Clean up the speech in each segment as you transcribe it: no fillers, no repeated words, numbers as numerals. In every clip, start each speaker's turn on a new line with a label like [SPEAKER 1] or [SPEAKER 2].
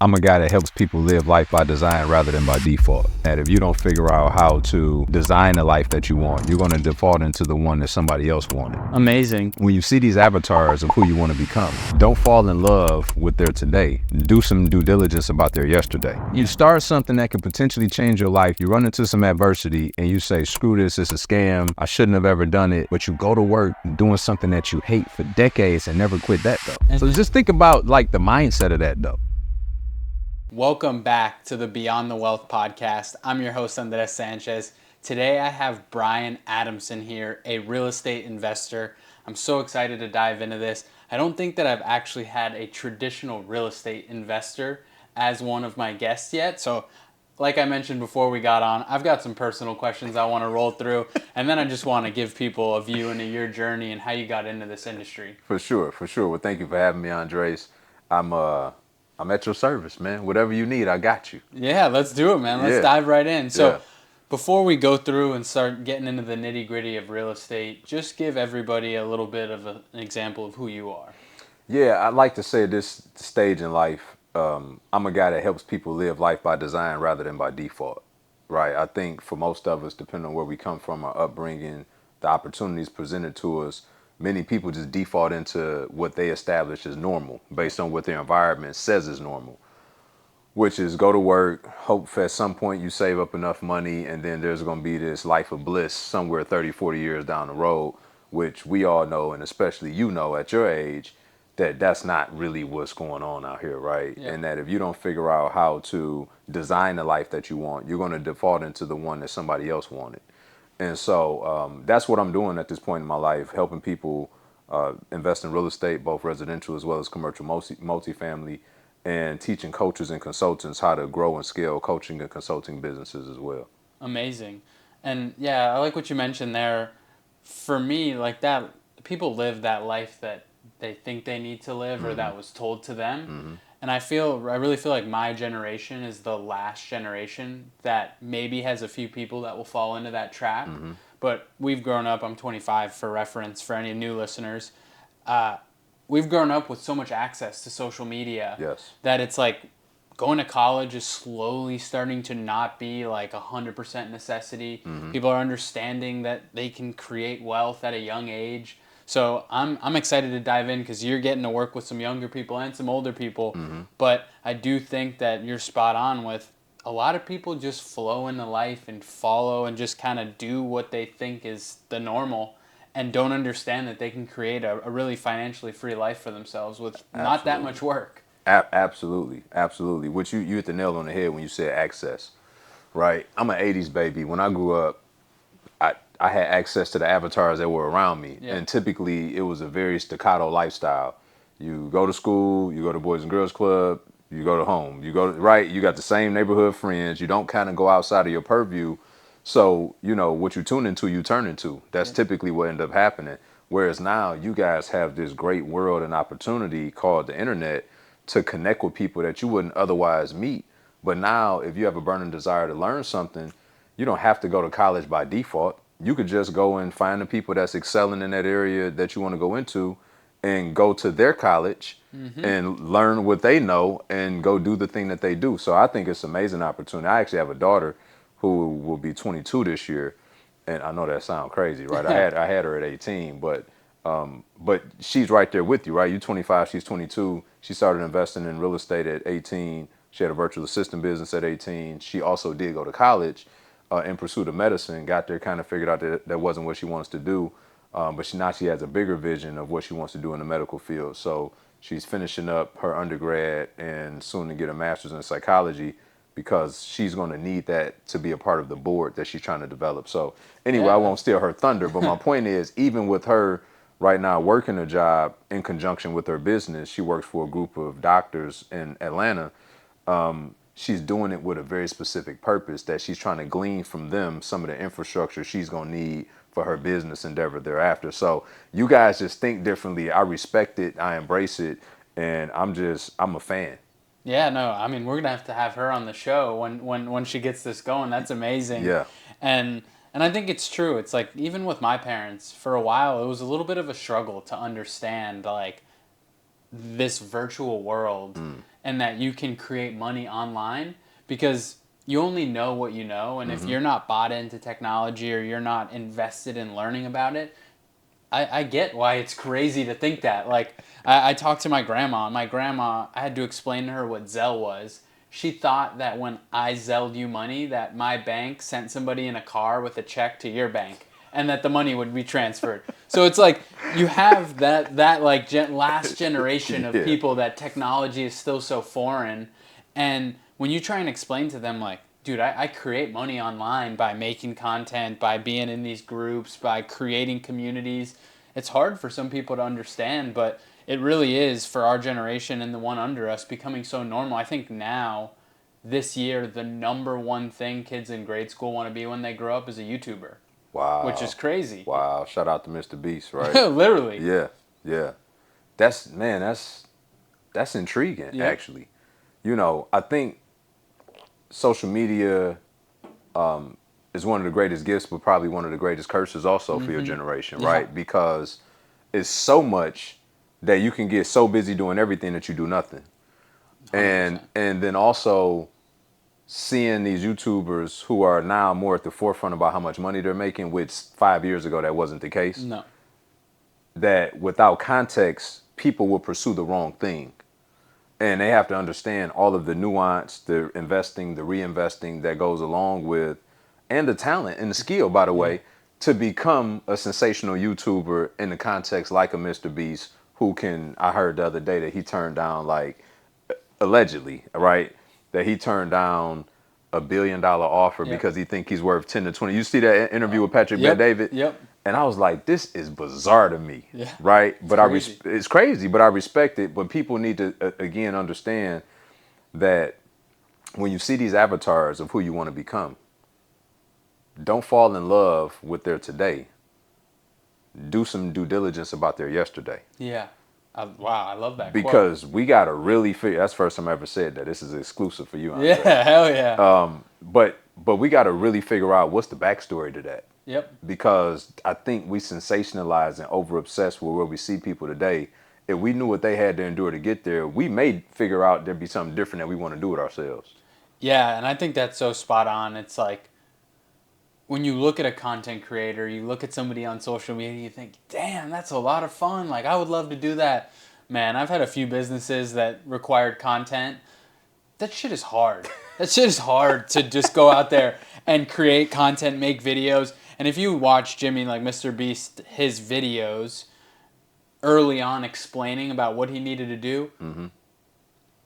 [SPEAKER 1] I'm a guy that helps people live life by design rather than by default. And if you don't figure out how to design the life that you want, you're going to default into the one that somebody else wanted.
[SPEAKER 2] Amazing.
[SPEAKER 1] When you see these avatars of who you want to become, don't fall in love with their today. Do some due diligence about their yesterday. You start something that could potentially change your life. You run into some adversity and you say, screw this, it's a scam. I shouldn't have ever done it. But you go to work doing something that you hate for decades and never quit that though. So just think about like the mindset of that though.
[SPEAKER 2] Welcome back to the Beyond the Wealth podcast. I'm your host, Andres Sanchez. Today I have Brian Adamson here, a real estate investor. I'm so excited to dive into this. I don't think that I've actually had a traditional real estate investor as one of my guests yet. So like I mentioned before we got on, I've got some personal questions I want to roll through. And then I just want to give people a view into your journey and how you got into this industry.
[SPEAKER 1] For sure. Well, thank you for having me, Andres. I'm at your service, man. Whatever you need, I got you.
[SPEAKER 2] Yeah, let's do it, man. Let's dive right in. So before we go through and start getting into the nitty gritty of real estate, just give everybody a little bit of an example of who you are.
[SPEAKER 1] Yeah, I like to say at this stage in life, I'm a guy that helps people live life by design rather than by default, right? I think for most of us, depending on where we come from, our upbringing, the opportunities presented to us, many people just default into what they establish as normal based on what their environment says is normal, which is go to work, hope at some point you save up enough money, and then there's going to be this life of bliss somewhere 30, 40 years down the road, which we all know, and especially you know at your age, that that's not really what's going on out here, right?
[SPEAKER 2] Yeah.
[SPEAKER 1] And that if you don't figure out how to design the life that you want, you're going to default into the one that somebody else wanted. And so that's what I'm doing at this point in my life, helping people invest in real estate, both residential as well as commercial multifamily, and teaching coaches and consultants how to grow and scale coaching and consulting businesses as well.
[SPEAKER 2] Amazing. And yeah, I like what you mentioned there. For me, like that, people live that life that they think they need to live or that was told to them. And I really feel like my generation is the last generation that maybe has a few people that will fall into that trap. But we've grown up, I'm 25 for reference, for any new listeners. We've grown up with so much access to social media that it's like going to college is slowly starting to not be like 100% necessity. People are understanding that they can create wealth at a young age. So I'm excited to dive in because you're getting to work with some younger people and some older people. But I do think that you're spot on with a lot of people just flow into life and follow and just kind of do what they think is the normal and don't understand that they can create a really financially free life for themselves with not that much work.
[SPEAKER 1] Absolutely. Which you hit the nail on the head when you said access, right? I'm an 80s baby. When I grew up, I had access to the avatars that were around me.
[SPEAKER 2] Yeah.
[SPEAKER 1] And typically it was a very staccato lifestyle. You go to school, you go to Boys and Girls Club, you go to home, you got the same neighborhood friends. You don't kind of go outside of your purview. So, you know, what you tune into, you turn into. That's typically what ended up happening. Whereas now you guys have this great world and opportunity called the internet to connect with people that you wouldn't otherwise meet. But now if you have a burning desire to learn something, you don't have to go to college by default. You could just go and find the people that's excelling in that area that you want to go into and go to their college and learn what they know and go do the thing that they do. So I think it's an amazing opportunity. I actually have a daughter who will be 22 this year. And I know that sounds crazy, right? I had her at 18, but she's right there with you, right? You're 25, she's 22. She started investing in real estate at 18. She had a virtual assistant business at 18. She also did go to college in pursuit of medicine, got there, kind of figured out that that wasn't what she wants to do. But now she has a bigger vision of what she wants to do in the medical field. So she's finishing up her undergrad and soon to get a master's in psychology because she's going to need that to be a part of the board that she's trying to develop. So anyway, I won't steal her thunder, but my point is, even with her right now working a job in conjunction with her business, she works for a group of doctors in Atlanta. She's doing it with a very specific purpose that she's trying to glean from them some of the infrastructure she's going to need for her business endeavor thereafter. So you guys just think differently. I respect it. I embrace it. And I'm a fan.
[SPEAKER 2] Yeah, no, I mean, we're going to have her on the show when she gets this going. That's amazing.
[SPEAKER 1] Yeah.
[SPEAKER 2] And I think it's true. It's like, even with my parents, for a while, it was a little bit of a struggle to understand, like, this virtual world and that you can create money online, because you only know what you know. And if you're not bought into technology or you're not invested in learning about it, I get why it's crazy to think that. Like, I talked to my grandma. My grandma, I had to explain to her what Zelle was. She thought that when I Zelled you money, that my bank sent somebody in a car with a check to your bank, and that the money would be transferred. So it's like you have that like last generation of
[SPEAKER 1] Yeah.
[SPEAKER 2] people that technology is still so foreign, and when you try and explain to them, like, dude, I create money online by making content, by being in these groups, by creating communities. It's hard for some people to understand, but it really is, for our generation and the one under us, becoming so normal. I think now, this year, the number one thing kids in grade school want to be when they grow up is a YouTuber, which is
[SPEAKER 1] Wow.
[SPEAKER 2] crazy.
[SPEAKER 1] Wow. Shout out to Mr. Beast, right?
[SPEAKER 2] Literally.
[SPEAKER 1] Yeah. Yeah. That's, man, that's intriguing,
[SPEAKER 2] Yep.
[SPEAKER 1] actually. You know, I think social media is one of the greatest gifts, but probably one of the greatest curses also for your generation,
[SPEAKER 2] Yeah.
[SPEAKER 1] right? Because it's so much that you can get so busy doing everything that you do nothing.
[SPEAKER 2] 100%.
[SPEAKER 1] And then also seeing these YouTubers who are now more at the forefront about how much money they're making, which 5 years ago that wasn't the case.
[SPEAKER 2] No.
[SPEAKER 1] That without context, people will pursue the wrong thing. And they have to understand all of the nuance, the investing, the reinvesting that goes along with, and the talent and the skill, by the way, to become a sensational YouTuber in the context like a Mr. Beast, who can, I heard the other day that he turned down, like, allegedly, right? That he turned down $1 billion offer
[SPEAKER 2] Yep.
[SPEAKER 1] because he think he's worth 10 to 20. You see that interview with Patrick
[SPEAKER 2] Yep.
[SPEAKER 1] Bet-David?
[SPEAKER 2] Yep.
[SPEAKER 1] And I was like, this is bizarre to me,
[SPEAKER 2] Yeah.
[SPEAKER 1] right? But
[SPEAKER 2] crazy.
[SPEAKER 1] it's crazy, but I respect it. But people need to, again, understand that when you see these avatars of who you want to become, don't fall in love with their today. Do some due diligence about their yesterday.
[SPEAKER 2] Yeah. Wow, I love that quote.
[SPEAKER 1] Because we got to really figure, that's the first time I ever said that. This is exclusive for you, Andre.
[SPEAKER 2] Yeah, hell yeah.
[SPEAKER 1] But we got to really figure out what's the backstory to that.
[SPEAKER 2] Yep.
[SPEAKER 1] Because I think we sensationalize and over obsess with where we see people today. If we knew what they had to endure to get there, we may figure out there'd be something different that we want to do with ourselves.
[SPEAKER 2] Yeah, and I think that's so spot on. It's like, when you look at a content creator, you look at somebody on social media, you think, damn, that's a lot of fun. Like, I would love to do that. Man, I've had a few businesses that required content. That shit is hard. That shit is hard to just go out there and create content, make videos. And if you watch Jimmy, like Mr. Beast, his videos early on explaining about what he needed to do,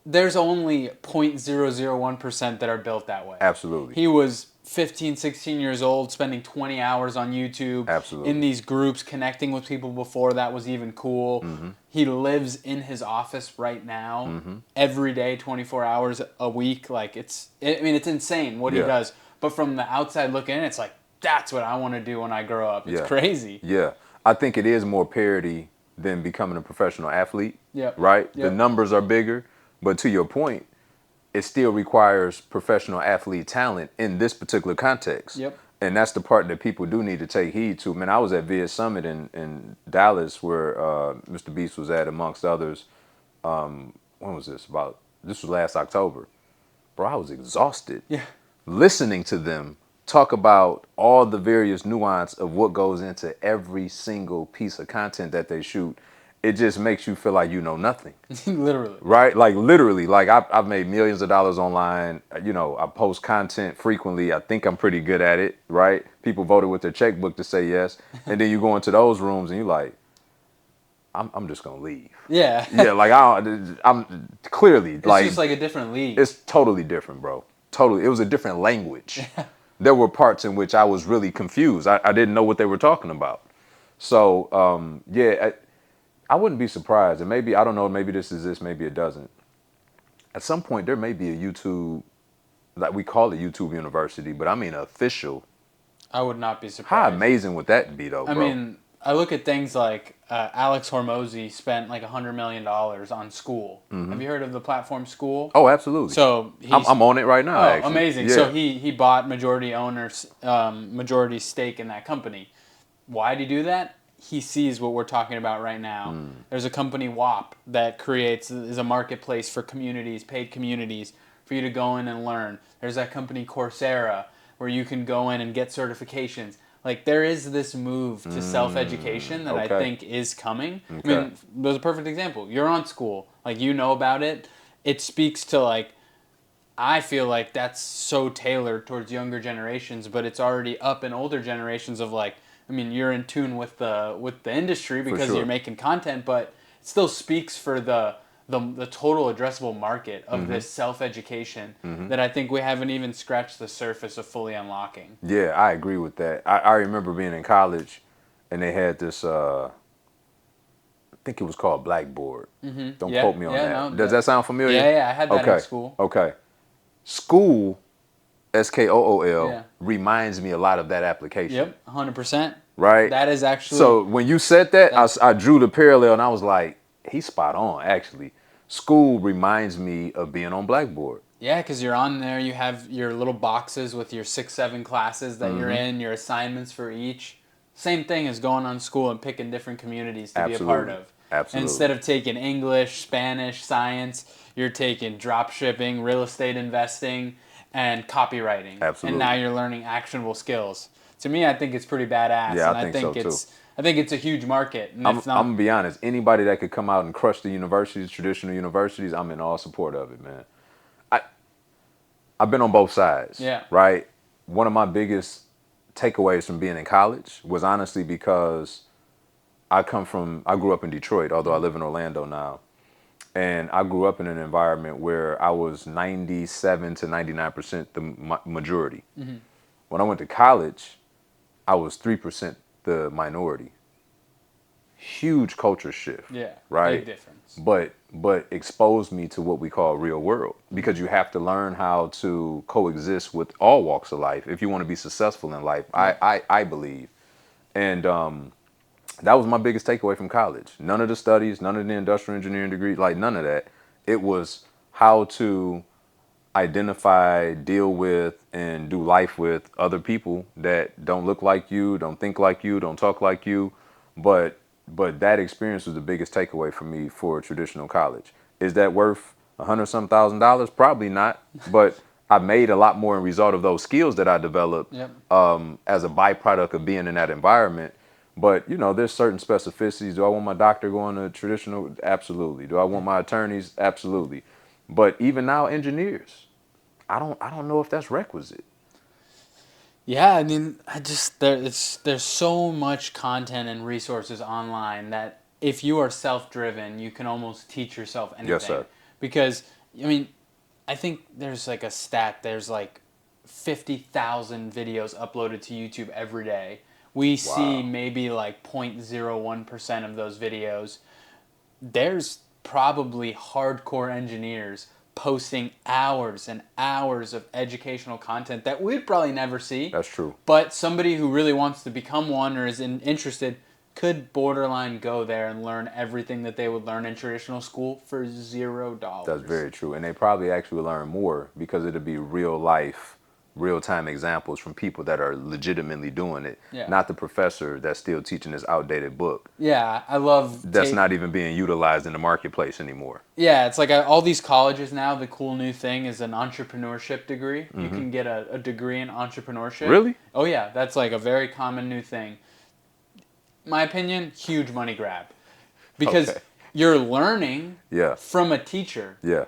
[SPEAKER 2] there's only 0.001% that are built that way.
[SPEAKER 1] Absolutely.
[SPEAKER 2] He was 15, 16 years old, spending 20 hours on YouTube.
[SPEAKER 1] Absolutely.
[SPEAKER 2] In these groups, connecting with people before that was even cool. He lives in his office right now, every day, 24 hours a week. Like, it's insane what he
[SPEAKER 1] Yeah.
[SPEAKER 2] does. But from the outside looking in, it's like, that's what I want to do when I grow up. It's
[SPEAKER 1] Yeah.
[SPEAKER 2] crazy.
[SPEAKER 1] Yeah. I think it is more parity than becoming a professional athlete.
[SPEAKER 2] Yep.
[SPEAKER 1] Right? The
[SPEAKER 2] Yep.
[SPEAKER 1] numbers are bigger, but to your point, it still requires professional athlete talent in this particular context.
[SPEAKER 2] Yep.
[SPEAKER 1] And that's the part that people do need to take heed to. Man, I was at Vid Summit in Dallas where Mr. Beast was at, amongst others. When was this? This was last October. Bro, I was exhausted.
[SPEAKER 2] Yeah.
[SPEAKER 1] Listening to them talk about all the various nuance of what goes into every single piece of content that they shoot. It just makes you feel like you know nothing.
[SPEAKER 2] Literally.
[SPEAKER 1] Right? Like, literally, like I've made millions of dollars online. You know, I post content frequently. I think I'm pretty good at it, right? People voted with their checkbook to say yes. And then you go into those rooms and you're like, I'm just going to leave.
[SPEAKER 2] Yeah.
[SPEAKER 1] Yeah, like I'm clearly,
[SPEAKER 2] It's
[SPEAKER 1] like,
[SPEAKER 2] just like a different league.
[SPEAKER 1] it's totally different, bro. Totally. It was a different language. There were parts in which I was really confused. I didn't know what they were talking about. So, yeah, I wouldn't be surprised. And maybe, I don't know, maybe this is this, maybe it doesn't. At some point, there may be a YouTube, like we call it YouTube University, but I mean official.
[SPEAKER 2] I would not be
[SPEAKER 1] How
[SPEAKER 2] surprised.
[SPEAKER 1] amazing would that be, though, bro?
[SPEAKER 2] I mean, I look at things like Alex Hormozy spent like $100 million on School. Have you heard of the platform School?
[SPEAKER 1] Oh, absolutely.
[SPEAKER 2] So
[SPEAKER 1] I'm on it right now,
[SPEAKER 2] Oh,
[SPEAKER 1] actually.
[SPEAKER 2] amazing.
[SPEAKER 1] Yeah.
[SPEAKER 2] So he bought majority stake in that company. Why did he do that? he sees what we're talking about right now. There's a company, WAP, that is a marketplace for communities, paid communities, for you to go in and learn. There's that company, Coursera, where you can go in and get certifications. Like, there is this move to self-education that I
[SPEAKER 1] Okay.
[SPEAKER 2] think is coming. I
[SPEAKER 1] Okay.
[SPEAKER 2] mean, there's a perfect example. You're on school. Like, you know about it. It speaks to, like, I feel like that's so tailored towards younger generations, but it's already up in older generations of, like, I mean, you're in tune with the industry
[SPEAKER 1] For
[SPEAKER 2] because
[SPEAKER 1] sure.
[SPEAKER 2] you're making content, but it still speaks for the total addressable market of this self-education that I think we haven't even scratched the surface of fully unlocking.
[SPEAKER 1] Yeah, I agree with that. I remember being in college, and they had this. I think it was called Blackboard. Don't
[SPEAKER 2] Yeah,
[SPEAKER 1] quote me on
[SPEAKER 2] yeah,
[SPEAKER 1] that.
[SPEAKER 2] no,
[SPEAKER 1] Does that sound familiar?
[SPEAKER 2] yeah, yeah, I had that in
[SPEAKER 1] Okay.
[SPEAKER 2] school.
[SPEAKER 1] Okay. School, SKOOL,
[SPEAKER 2] Yeah.
[SPEAKER 1] reminds me a lot of that application.
[SPEAKER 2] Yep, 100%.
[SPEAKER 1] Right.
[SPEAKER 2] That is actually
[SPEAKER 1] So when you said that,
[SPEAKER 2] that's
[SPEAKER 1] I drew the parallel, and I was like, he's spot on. Actually, school reminds me of being on Blackboard.
[SPEAKER 2] yeah, because you're on there. You have your little boxes with your 6, 7 classes that you're in, your assignments for each. Same thing as going on school and picking different communities to be a part
[SPEAKER 1] Absolutely.
[SPEAKER 2] of. And
[SPEAKER 1] Absolutely.
[SPEAKER 2] instead of taking English, Spanish, science, you're taking drop shipping, real estate investing, and copywriting.
[SPEAKER 1] Absolutely.
[SPEAKER 2] And now you're learning actionable skills. To me, I think it's pretty badass,
[SPEAKER 1] Yeah,
[SPEAKER 2] and
[SPEAKER 1] I think so too.
[SPEAKER 2] I think it's a huge market. And
[SPEAKER 1] I'm
[SPEAKER 2] it's
[SPEAKER 1] I'm
[SPEAKER 2] not
[SPEAKER 1] gonna be honest. Anybody that could come out and crush the universities, traditional universities, I'm in all support of it, man. I I've been on both sides,
[SPEAKER 2] Yeah.
[SPEAKER 1] right? One of my biggest takeaways from being in college was honestly because I grew up in Detroit, although I live in Orlando now. And I grew up in an environment where I was 97 to 99% the majority. When I went to college, I was 3% the minority. Huge culture shift,
[SPEAKER 2] yeah, big
[SPEAKER 1] right?
[SPEAKER 2] difference.
[SPEAKER 1] But exposed me to what we call real world, because you have to learn how to coexist with all walks of life if you want to be successful in life. I believe, and that was my biggest takeaway from college. None of the studies, none of the industrial engineering degree, like none of that. It was how to identify, deal with, and do life with other people that don't look like you, don't think like you, don't talk like you. But that experience was the biggest takeaway for me for traditional college. Is that worth $100 some thousand? Probably not. But I made a lot more in result of those skills that I developed
[SPEAKER 2] Yep.
[SPEAKER 1] as a byproduct of being in that environment. But there's certain specificities. Do I want my doctor going to traditional? Absolutely. Do I want my attorneys? Absolutely. But even now, engineers, I don't know if that's requisite.
[SPEAKER 2] Yeah, I mean, there's so much content and resources online that if you are self-driven, you can almost teach yourself anything.
[SPEAKER 1] Yes, sir.
[SPEAKER 2] Because I mean, I think there's like a stat. There's like 50,000 videos uploaded to YouTube every day. We see
[SPEAKER 1] Wow.
[SPEAKER 2] maybe like 0.01% of those videos. There's probably hardcore engineers posting hours and hours of educational content that we'd probably never see.
[SPEAKER 1] That's true.
[SPEAKER 2] But somebody who really wants to become one or is interested could borderline go there and learn everything that they would learn in traditional school for $0.
[SPEAKER 1] That's very true. And they probably actually learn more because it'll be real life, real time examples from people that are legitimately doing it.
[SPEAKER 2] Yeah.
[SPEAKER 1] Not the professor that's still teaching this outdated book
[SPEAKER 2] Yeah, I love
[SPEAKER 1] that's not even being utilized in the marketplace anymore.
[SPEAKER 2] Yeah, it's like all these colleges now, the cool new thing is an entrepreneurship degree. You can get a degree in entrepreneurship.
[SPEAKER 1] Really?
[SPEAKER 2] Oh, yeah, that's like a very common new thing. My opinion, huge money grab. Because
[SPEAKER 1] Okay.
[SPEAKER 2] you're learning
[SPEAKER 1] Yeah.
[SPEAKER 2] from a teacher.
[SPEAKER 1] Yeah.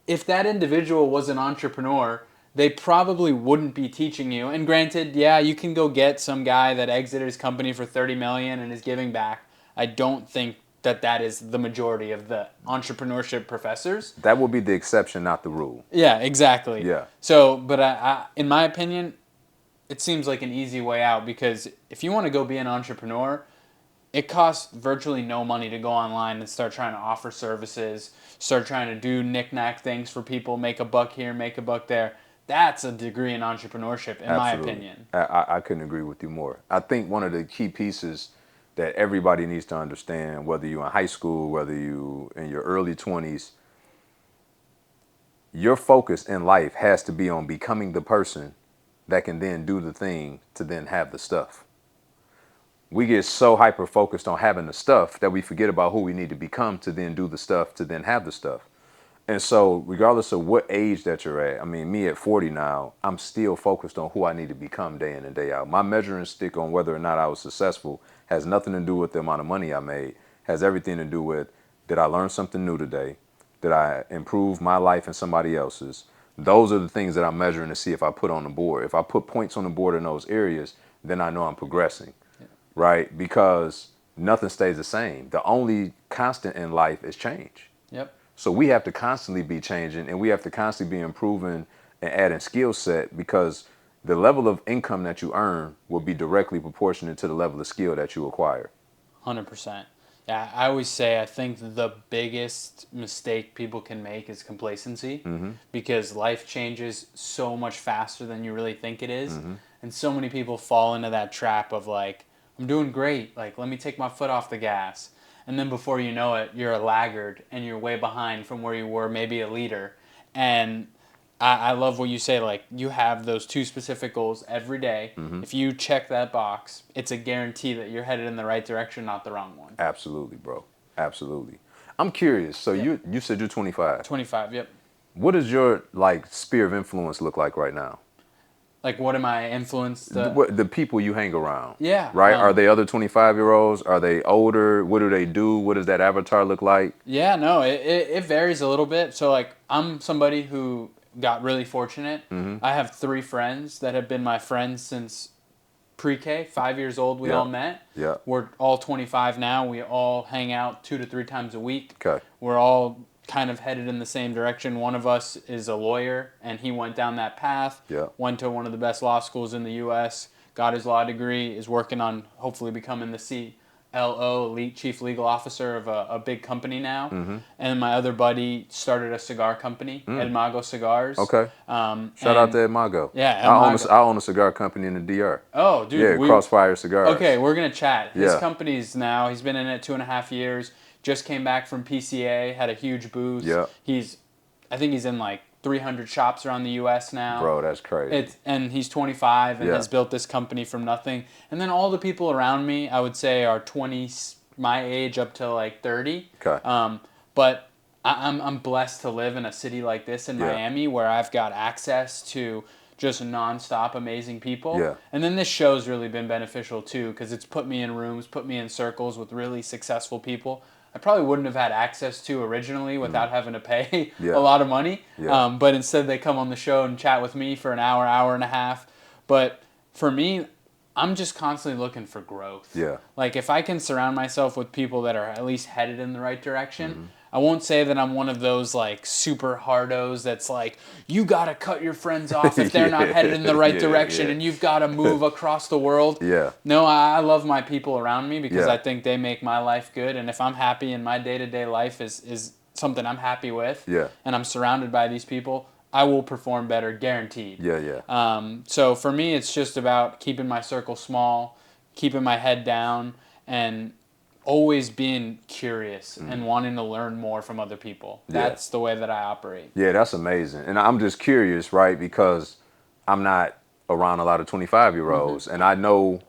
[SPEAKER 2] If that individual was an entrepreneur, they probably wouldn't be teaching you. And granted, yeah, you can go get some guy that exited his company for $30 million and is giving back. I don't think that is the majority of the entrepreneurship professors.
[SPEAKER 1] That will be the exception, not the rule.
[SPEAKER 2] Yeah, exactly.
[SPEAKER 1] Yeah.
[SPEAKER 2] So, but in my opinion, it seems like an easy way out, because if you want to go be an entrepreneur, it costs virtually no money to go online and start trying to offer services, start trying to do knick-knack things for people, make a buck here, make a buck there. That's a degree in entrepreneurship, in my
[SPEAKER 1] Absolutely.
[SPEAKER 2] opinion.
[SPEAKER 1] I couldn't agree with you more. I think one of the key pieces that everybody needs to understand, whether you're in high school, whether you in your early 20s, your focus in life has to be on becoming the person that can then do the thing to then have the stuff. we get so hyper focused on having the stuff that we forget about who we need to become to then do the stuff to then have the stuff. And so regardless of what age that you're at, I mean, me at 40 now, I'm still focused on who I need to become day in and day out. My measuring stick on whether or not I was successful has nothing to do with the amount of money I made, has everything to do with, did I learn something new today? Did I improve my life and somebody else's? Those are the things that I'm measuring to see if I put on the board. If I put points on the board in those areas, then I know I'm progressing, right? Because nothing stays the same. The only constant in life is change.
[SPEAKER 2] Yep.
[SPEAKER 1] So we have to constantly be changing, and we have to constantly be improving and adding skill set, because the level of income that you earn will be directly proportionate to the level of skill that you acquire.
[SPEAKER 2] 100%. Yeah, I always say I think the biggest mistake people can make is complacency, because life changes so much faster than you really think it is. And so many people fall into that trap of like, I'm doing great, like let me take my foot off the gas. And then before you know it, you're a laggard and you're way behind from where you were, maybe a leader. And I love what you say, like you have those two specific goals every day. If you check that box, it's a guarantee that you're headed in the right direction, not the wrong one.
[SPEAKER 1] Absolutely, bro. Absolutely. I'm curious. So
[SPEAKER 2] Yep.
[SPEAKER 1] you said you're 25.
[SPEAKER 2] 25, yep.
[SPEAKER 1] What does your like sphere of influence look like right now?
[SPEAKER 2] Like what am I influenced?
[SPEAKER 1] The people you hang around.
[SPEAKER 2] Yeah.
[SPEAKER 1] Right? Are they other 25-year-olds? Are they older? What do they do? What does that avatar look like?
[SPEAKER 2] Yeah, no, it varies a little bit. So like I'm somebody who got really fortunate. I have 3 friends that have been my friends since pre-K, 5 years old. We all met.
[SPEAKER 1] Yeah.
[SPEAKER 2] We're all 25 now. We all hang out 2 to 3 times a week.
[SPEAKER 1] Okay.
[SPEAKER 2] We're all kind of headed in the same direction. One of us is a lawyer, and he went down that path.
[SPEAKER 1] Yeah.
[SPEAKER 2] Went to one of the best law schools in the U.S., got his law degree, is working on hopefully becoming the CLO, Chief Legal Officer of a big company now. And my other buddy started a cigar company, Ed Mago Cigars.
[SPEAKER 1] Okay. Shout out to Ed Mago.
[SPEAKER 2] Yeah,
[SPEAKER 1] I own a cigar company in the DR.
[SPEAKER 2] Oh, dude.
[SPEAKER 1] Yeah, Crossfire Cigars.
[SPEAKER 2] Okay, we're going to chat. His
[SPEAKER 1] Yeah.
[SPEAKER 2] company's now, he's been in it 2.5 years, just came back from PCA, had a huge boost.
[SPEAKER 1] Yeah.
[SPEAKER 2] I think he's in like 300 shops around the U.S. now.
[SPEAKER 1] Bro, that's crazy.
[SPEAKER 2] And he's 25 and
[SPEAKER 1] Yeah.
[SPEAKER 2] has built this company from nothing. And then all the people around me, I would say, are 20, my age up to like 30.
[SPEAKER 1] Okay.
[SPEAKER 2] But I'm blessed to live in a city like this in
[SPEAKER 1] Yeah.
[SPEAKER 2] Miami, where I've got access to just nonstop amazing people.
[SPEAKER 1] Yeah.
[SPEAKER 2] And then this show's really been beneficial too, because it's put me in rooms, put me in circles with really successful people I probably wouldn't have had access to originally without having to pay
[SPEAKER 1] Yeah.
[SPEAKER 2] a lot of money.
[SPEAKER 1] Yeah.
[SPEAKER 2] But instead they come on the show and chat with me for an hour, hour and a half. But for me, I'm just constantly looking for growth.
[SPEAKER 1] Yeah.
[SPEAKER 2] Like if I can surround myself with people that are at least headed in the right direction, I won't say that I'm one of those like super hardos that's like, you got to cut your friends off if they're not headed in the right direction and you've got to move across the world.
[SPEAKER 1] Yeah.
[SPEAKER 2] No, I love my people around me because
[SPEAKER 1] Yeah.
[SPEAKER 2] I think they make my life good. And if I'm happy and my day-to-day life is something I'm happy with
[SPEAKER 1] Yeah.
[SPEAKER 2] and I'm surrounded by these people, I will perform better, guaranteed.
[SPEAKER 1] Yeah.
[SPEAKER 2] So for me, it's just about keeping my circle small, keeping my head down, and always being curious and wanting to learn more from other people.
[SPEAKER 1] Yeah.
[SPEAKER 2] That's the way that I operate.
[SPEAKER 1] Yeah, that's amazing. And I'm just curious, right? Because I'm not around a lot of 25-year-olds. And I know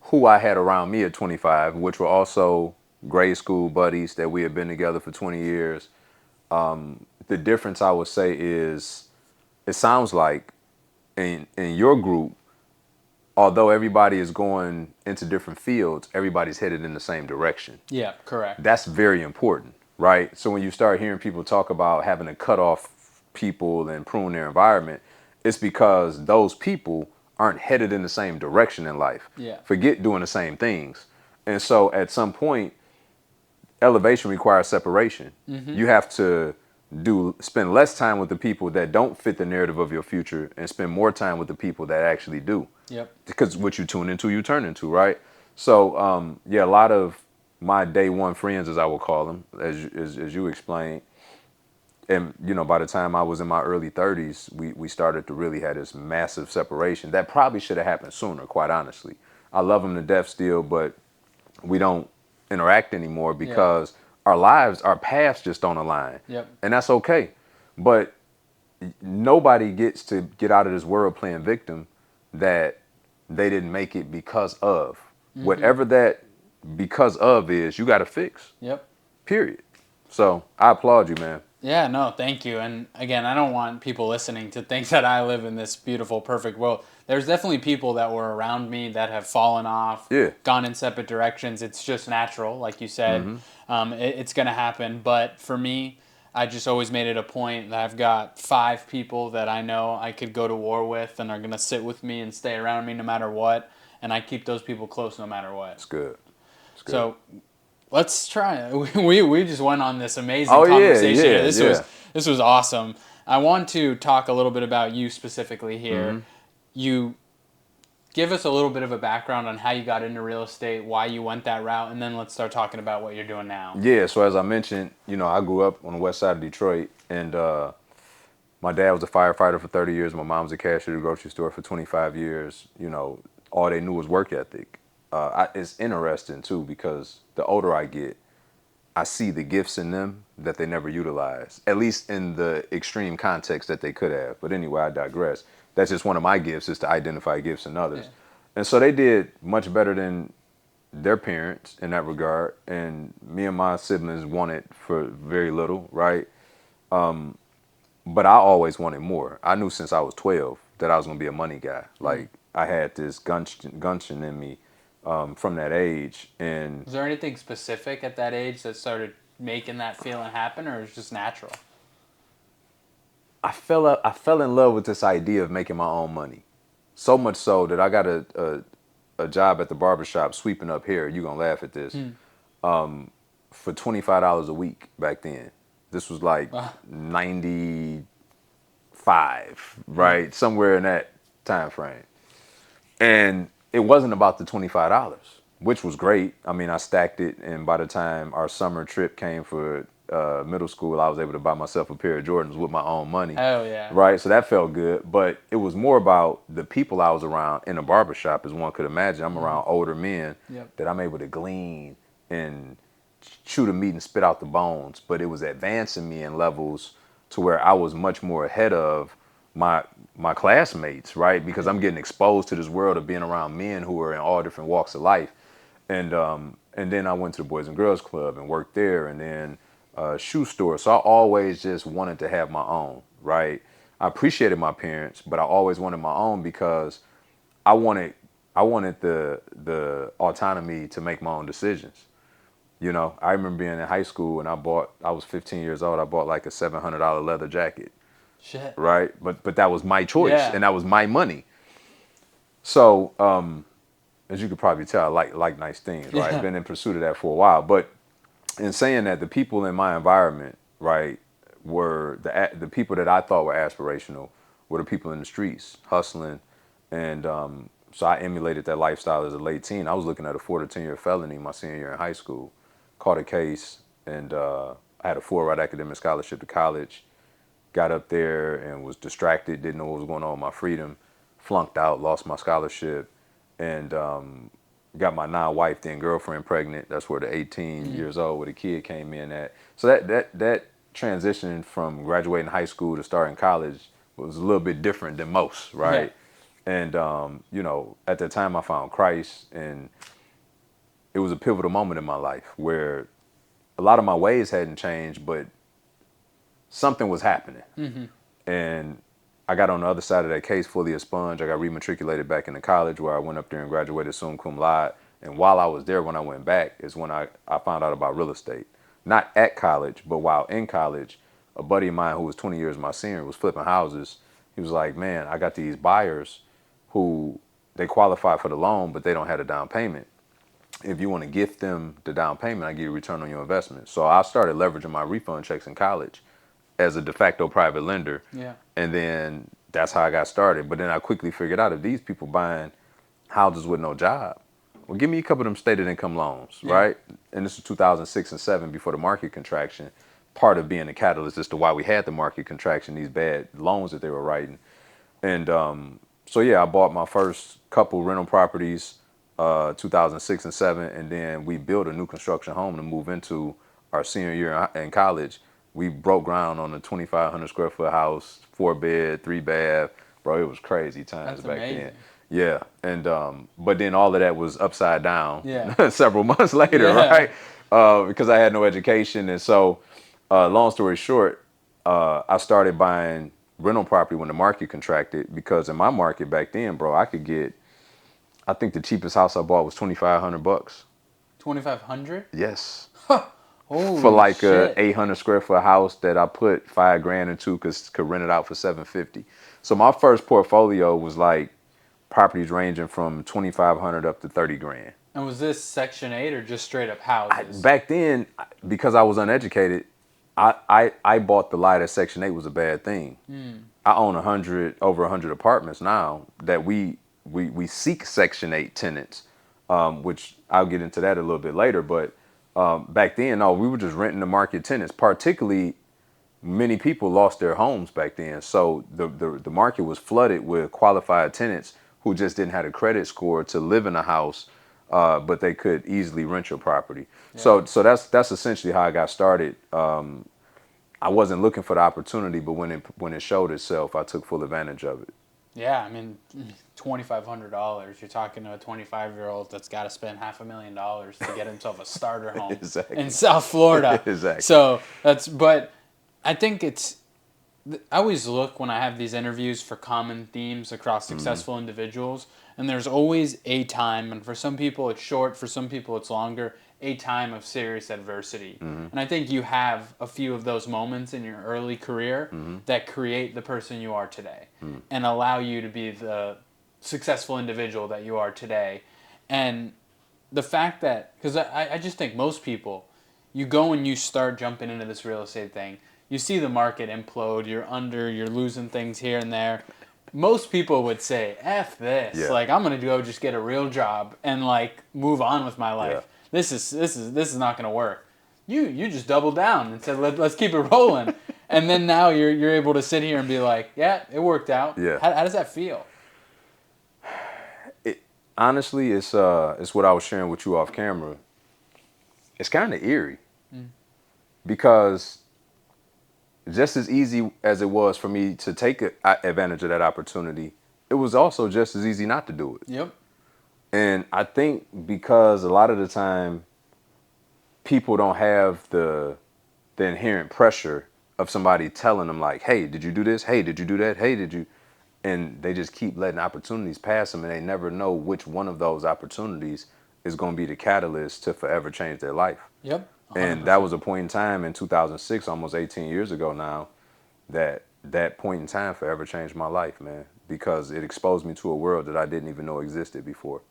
[SPEAKER 1] who I had around me at 25, which were also grade school buddies that we had been together for 20 years. The difference I would say is it sounds like in your group, although everybody is going into different fields, everybody's headed in the same direction.
[SPEAKER 2] Yeah, correct.
[SPEAKER 1] That's very important, right? So when you start hearing people talk about having to cut off people and prune their environment, it's because those people aren't headed in the same direction in life.
[SPEAKER 2] Yeah.
[SPEAKER 1] Forget doing the same things. And so at some point, elevation requires separation. You have to spend less time with the people that don't fit the narrative of your future and spend more time with the people that actually do.
[SPEAKER 2] Yep.
[SPEAKER 1] Because what you tune into, you turn into, right? So, yeah, a lot of my day one friends, as I will call them, as you explained, and, you know, by the time I was in my early 30s, we started to really have this massive separation. That probably should have happened sooner, quite honestly. I love them to death still, but we don't interact anymore because our lives, our paths just don't align.
[SPEAKER 2] Yep.
[SPEAKER 1] And that's okay. But nobody gets to get out of this world playing victim that they didn't make it because of. Whatever that because of is, you got to fix.
[SPEAKER 2] Yep.
[SPEAKER 1] Period. So I applaud you, man.
[SPEAKER 2] Yeah, no, thank you. And again, I don't want people listening to think that I live in this beautiful, perfect world. There's definitely people that were around me that have fallen off,
[SPEAKER 1] Yeah.
[SPEAKER 2] gone in separate directions. It's just natural, like you said. It's going to happen. But for me, I just always made it a point that I've got 5 people that I know I could go to war with and are going to sit with me and stay around me no matter what. And I keep those people close no matter what.
[SPEAKER 1] It's good. It's good.
[SPEAKER 2] So let's try. We just went on this amazing
[SPEAKER 1] Oh yeah,
[SPEAKER 2] conversation here.
[SPEAKER 1] yeah, yeah.
[SPEAKER 2] This was awesome. I want to talk a little bit about you specifically here. You give us a little bit of a background on how you got into real estate, why you went that route, and then let's start talking about what you're doing now.
[SPEAKER 1] Yeah, so as I mentioned, I grew up on the west side of Detroit, and my dad was a firefighter for 30 years. My mom was a cashier at a grocery store for 25 years. All they knew was work ethic. It's interesting, too, because the older I get, I see the gifts in them that they never utilize, at least in the extreme context that they could have. But anyway, I digress. That's just one of my gifts, is to identify gifts in others.
[SPEAKER 2] Yeah.
[SPEAKER 1] And so they did much better than their parents in that regard, and me and my siblings wanted for very little, right? But I always wanted more. I knew since I was 12 that I was gonna be a money guy. Like, I had this gumption in me from that age, and
[SPEAKER 2] Was there anything specific at that age that started making that feeling happen, or it's just natural?
[SPEAKER 1] I fell in love with this idea of making my own money, so much so that I got a job at the barbershop sweeping up hair. You gonna laugh at this? For $25 a week back then. This was like
[SPEAKER 2] Wow.
[SPEAKER 1] 95, right? Somewhere in that time frame. And it wasn't about the $25, which was great. I mean, I stacked it, and by the time our summer trip came for middle school, I was able to buy myself a pair of Jordans with my own money.
[SPEAKER 2] Oh yeah.
[SPEAKER 1] Right? So that felt good. But it was more about the people I was around in a barbershop, as one could imagine. I'm around older men
[SPEAKER 2] Yep.
[SPEAKER 1] that I'm able to glean and chew the meat and spit out the bones. But it was advancing me in levels to where I was much more ahead of my classmates, right? Because I'm getting exposed to this world of being around men who are in all different walks of life. And then I went to the Boys and Girls Club and worked there, and then shoe store. So I always just wanted to have my own, right? I appreciated my parents, but I always wanted my own because I wanted the autonomy to make my own decisions. I remember being in high school and I was 15 years old. I bought like a $700 leather jacket,
[SPEAKER 2] Shit.
[SPEAKER 1] right? But that was my choice,
[SPEAKER 2] Yeah.
[SPEAKER 1] and that was my money. So as you could probably tell, I like nice things, right?
[SPEAKER 2] Yeah.
[SPEAKER 1] Been in pursuit of that for a while. But in saying that, the people in my environment, right, were the people that I thought were aspirational were the people in the streets hustling, and so I emulated that lifestyle as a late teen. I was looking at a 4 to 10-year felony my senior year in high school, caught a case, and I had a full-ride academic scholarship to college. Got up there and was distracted, didn't know what was going on with my freedom, flunked out, lost my scholarship, and got my now-wife, then girlfriend, pregnant. That's where the 18 years old with a kid came in at. So that transition from graduating high school to starting college was a little bit different than most, right? Yeah. And at the time I found Christ, and it was a pivotal moment in my life where a lot of my ways hadn't changed, but something was happening. And I got on the other side of that case fully a sponge. I got rematriculated back into college, where I went up there and graduated summa cum laude. And while I was there, when I went back, is when I found out about real estate. Not at college, but while in college, a buddy of mine who was 20 years my senior was flipping houses. He was like, man, I got these buyers who they qualify for the loan, but they don't have a down payment. If you want to gift them the down payment, I give you a return on your investment. So I started leveraging my refund checks in college as a de facto private lender.
[SPEAKER 2] Yeah.
[SPEAKER 1] And then that's how I got started. But then I quickly figured out, if these people buying houses with no job, well, give me a couple of them stated income loans, right? And this is 2006 and 7 before the market contraction. Part of being a catalyst as to why we had the market contraction, these bad loans that they were writing. And so yeah, I bought my first couple rental properties 2006 and 7, and then we built a new construction home to move into our senior year in college. We broke ground on a 2,500 square foot house, 4 bed, 3 bath. Bro, it was crazy times
[SPEAKER 2] That's
[SPEAKER 1] back
[SPEAKER 2] amazing.
[SPEAKER 1] then. Yeah, and but then all of that was upside down
[SPEAKER 2] Yeah.
[SPEAKER 1] several months later,
[SPEAKER 2] Yeah.
[SPEAKER 1] right? Because I had no education, and so long story short, I started buying rental property when the market contracted. Because in my market back then, bro, I could get. I think the cheapest house I bought was $2,500.
[SPEAKER 2] 2,500.
[SPEAKER 1] Yes, for
[SPEAKER 2] Holy
[SPEAKER 1] like a
[SPEAKER 2] shit.
[SPEAKER 1] 800 square foot house that I put 5 grand into, cause could rent it out for 750. So my first portfolio was like properties ranging from 2,500 up to 30 grand.
[SPEAKER 2] And was this Section 8 or just straight up houses?
[SPEAKER 1] Back then, because I was uneducated, I bought the lie that Section 8 was a bad thing. I own over 100 apartments now that we seek Section 8 tenants, which I'll get into that a little bit later. But back then, no, we were just renting the market tenants. Particularly, many people lost their homes back then, so the market was flooded with qualified tenants who just didn't have a credit score to live in a house, but they could easily rent your property.
[SPEAKER 2] Yeah.
[SPEAKER 1] So that's essentially how I got started. I wasn't looking for the opportunity, but when it showed itself, I took full advantage of it.
[SPEAKER 2] Yeah, I mean, $2,500. You're talking to a 25-year-old that's got to spend $500,000 to get himself a starter home
[SPEAKER 1] Exactly.
[SPEAKER 2] in South Florida.
[SPEAKER 1] Exactly.
[SPEAKER 2] So but I think I always look when I have these interviews for common themes across successful individuals, and there's always a time, and for some people it's short, for some people it's longer, a time of serious adversity. And I think you have a few of those moments in your early career that create the person you are today and allow you to be the successful individual that you are today. And the fact that, because I just think most people, you go and you start jumping into this real estate thing, you see the market implode, you're losing things here and there. Most people would say, F this.
[SPEAKER 1] Yeah.
[SPEAKER 2] Like, I'm going to go just get a real job and, like, move on with my life.
[SPEAKER 1] Yeah.
[SPEAKER 2] This is not going to work. You just doubled down and said, let's keep it rolling. And then now you're able to sit here and be like, yeah, it worked out.
[SPEAKER 1] Yeah.
[SPEAKER 2] How does that feel?
[SPEAKER 1] Honestly, it's what I was sharing with you off camera. It's kind of eerie because just as easy as it was for me to take advantage of that opportunity, it was also just as easy not to do it.
[SPEAKER 2] Yep.
[SPEAKER 1] And I think because a lot of the time people don't have the inherent pressure of somebody telling them like, hey, did you do this? Hey, did you do that? Hey, did you? And they just keep letting opportunities pass them, and they never know which one of those opportunities is going to be the catalyst to forever change their life.
[SPEAKER 2] Yep. 100%.
[SPEAKER 1] And that was a point in time in 2006, almost 18 years ago now, that point in time forever changed my life, man, because it exposed me to a world that I didn't even know existed before.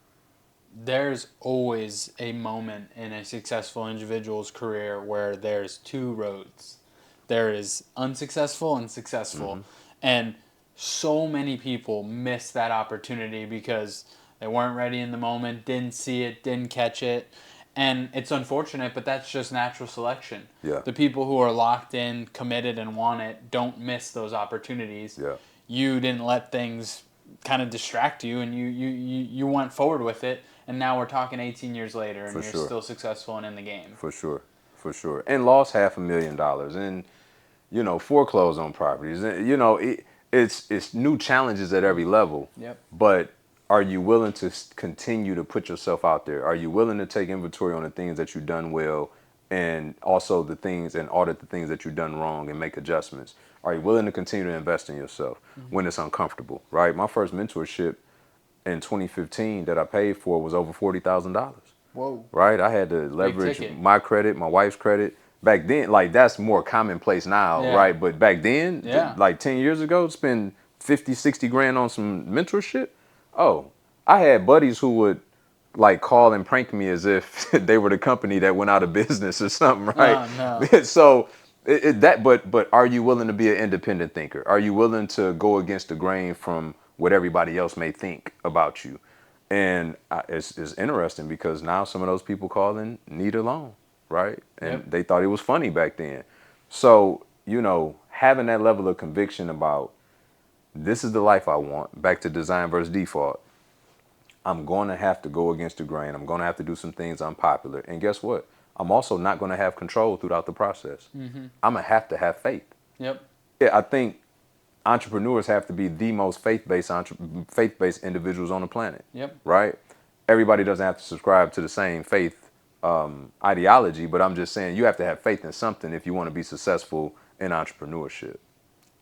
[SPEAKER 2] There's always a moment in a successful individual's career where there's two roads. There is unsuccessful and successful. And so many people miss that opportunity because they weren't ready in the moment, didn't see it, didn't catch it. And it's unfortunate, but that's just natural selection.
[SPEAKER 1] Yeah.
[SPEAKER 2] The people who are locked in, committed, and want it don't miss those opportunities.
[SPEAKER 1] Yeah.
[SPEAKER 2] You didn't let things kind of distract you, and you went forward with it. And now we're talking 18 years later, and
[SPEAKER 1] For
[SPEAKER 2] you're
[SPEAKER 1] sure.
[SPEAKER 2] still successful and in the game.
[SPEAKER 1] For sure. And lost $500,000 and, foreclosed on properties. And, it's new challenges at every level.
[SPEAKER 2] Yep.
[SPEAKER 1] But are you willing to continue to put yourself out there? Are you willing to take inventory on the things that you've done well, and also the things, and audit the things that you've done wrong and make adjustments? Are you willing to continue to invest in yourself when it's uncomfortable, right? My first mentorship in 2015 that I paid for was over $40,000.
[SPEAKER 2] Whoa.
[SPEAKER 1] Right? I had to leverage
[SPEAKER 2] ticket.
[SPEAKER 1] my credit, my wife's credit. Back then, like, that's more commonplace now,
[SPEAKER 2] Yeah.
[SPEAKER 1] right? But back then,
[SPEAKER 2] Yeah.
[SPEAKER 1] like 10 years ago, spend 50, 60 grand on some mentorship. Oh, I had buddies who would like call and prank me as if they were the company that went out of business or something, right?
[SPEAKER 2] No.
[SPEAKER 1] So but are you willing to be an independent thinker? Are you willing to go against the grain from what everybody else may think about you? And it's interesting because now some of those people calling need a loan, right? And
[SPEAKER 2] Yep.
[SPEAKER 1] they thought it was funny back then. So, having that level of conviction about this is the life I want, back to design versus default, I'm going to have to go against the grain. I'm going to have to do some things unpopular. And guess what? I'm also not going to have control throughout the process. I'm going to have faith.
[SPEAKER 2] Yep.
[SPEAKER 1] Yeah, I think entrepreneurs have to be the most faith-based individuals on the planet.
[SPEAKER 2] Yep.
[SPEAKER 1] Right? Everybody doesn't have to subscribe to the same faith ideology, but I'm just saying you have to have faith in something if you want to be successful in entrepreneurship.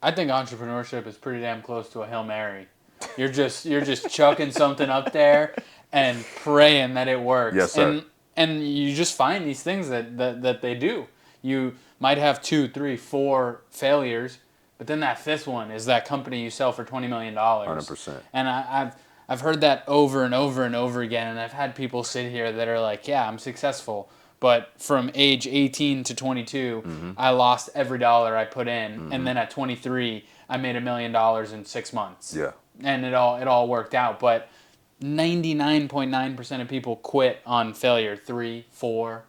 [SPEAKER 2] I think entrepreneurship is pretty damn close to a Hail Mary. You're just chucking something up there and praying that it works.
[SPEAKER 1] Yes, sir.
[SPEAKER 2] And you just find these things that they do. You might have 2, 3, 4 failures, but then that fifth one is that company you sell for $20 million.
[SPEAKER 1] 100%.
[SPEAKER 2] And I've heard that over and over and over again, and I've had people sit here that are like, yeah, I'm successful, but from age 18 to 22, I lost every dollar I put in, and then at 23, I made $1 million in 6 months.
[SPEAKER 1] Yeah.
[SPEAKER 2] And it all worked out, but 99.9% of people quit on failure. 3, 4,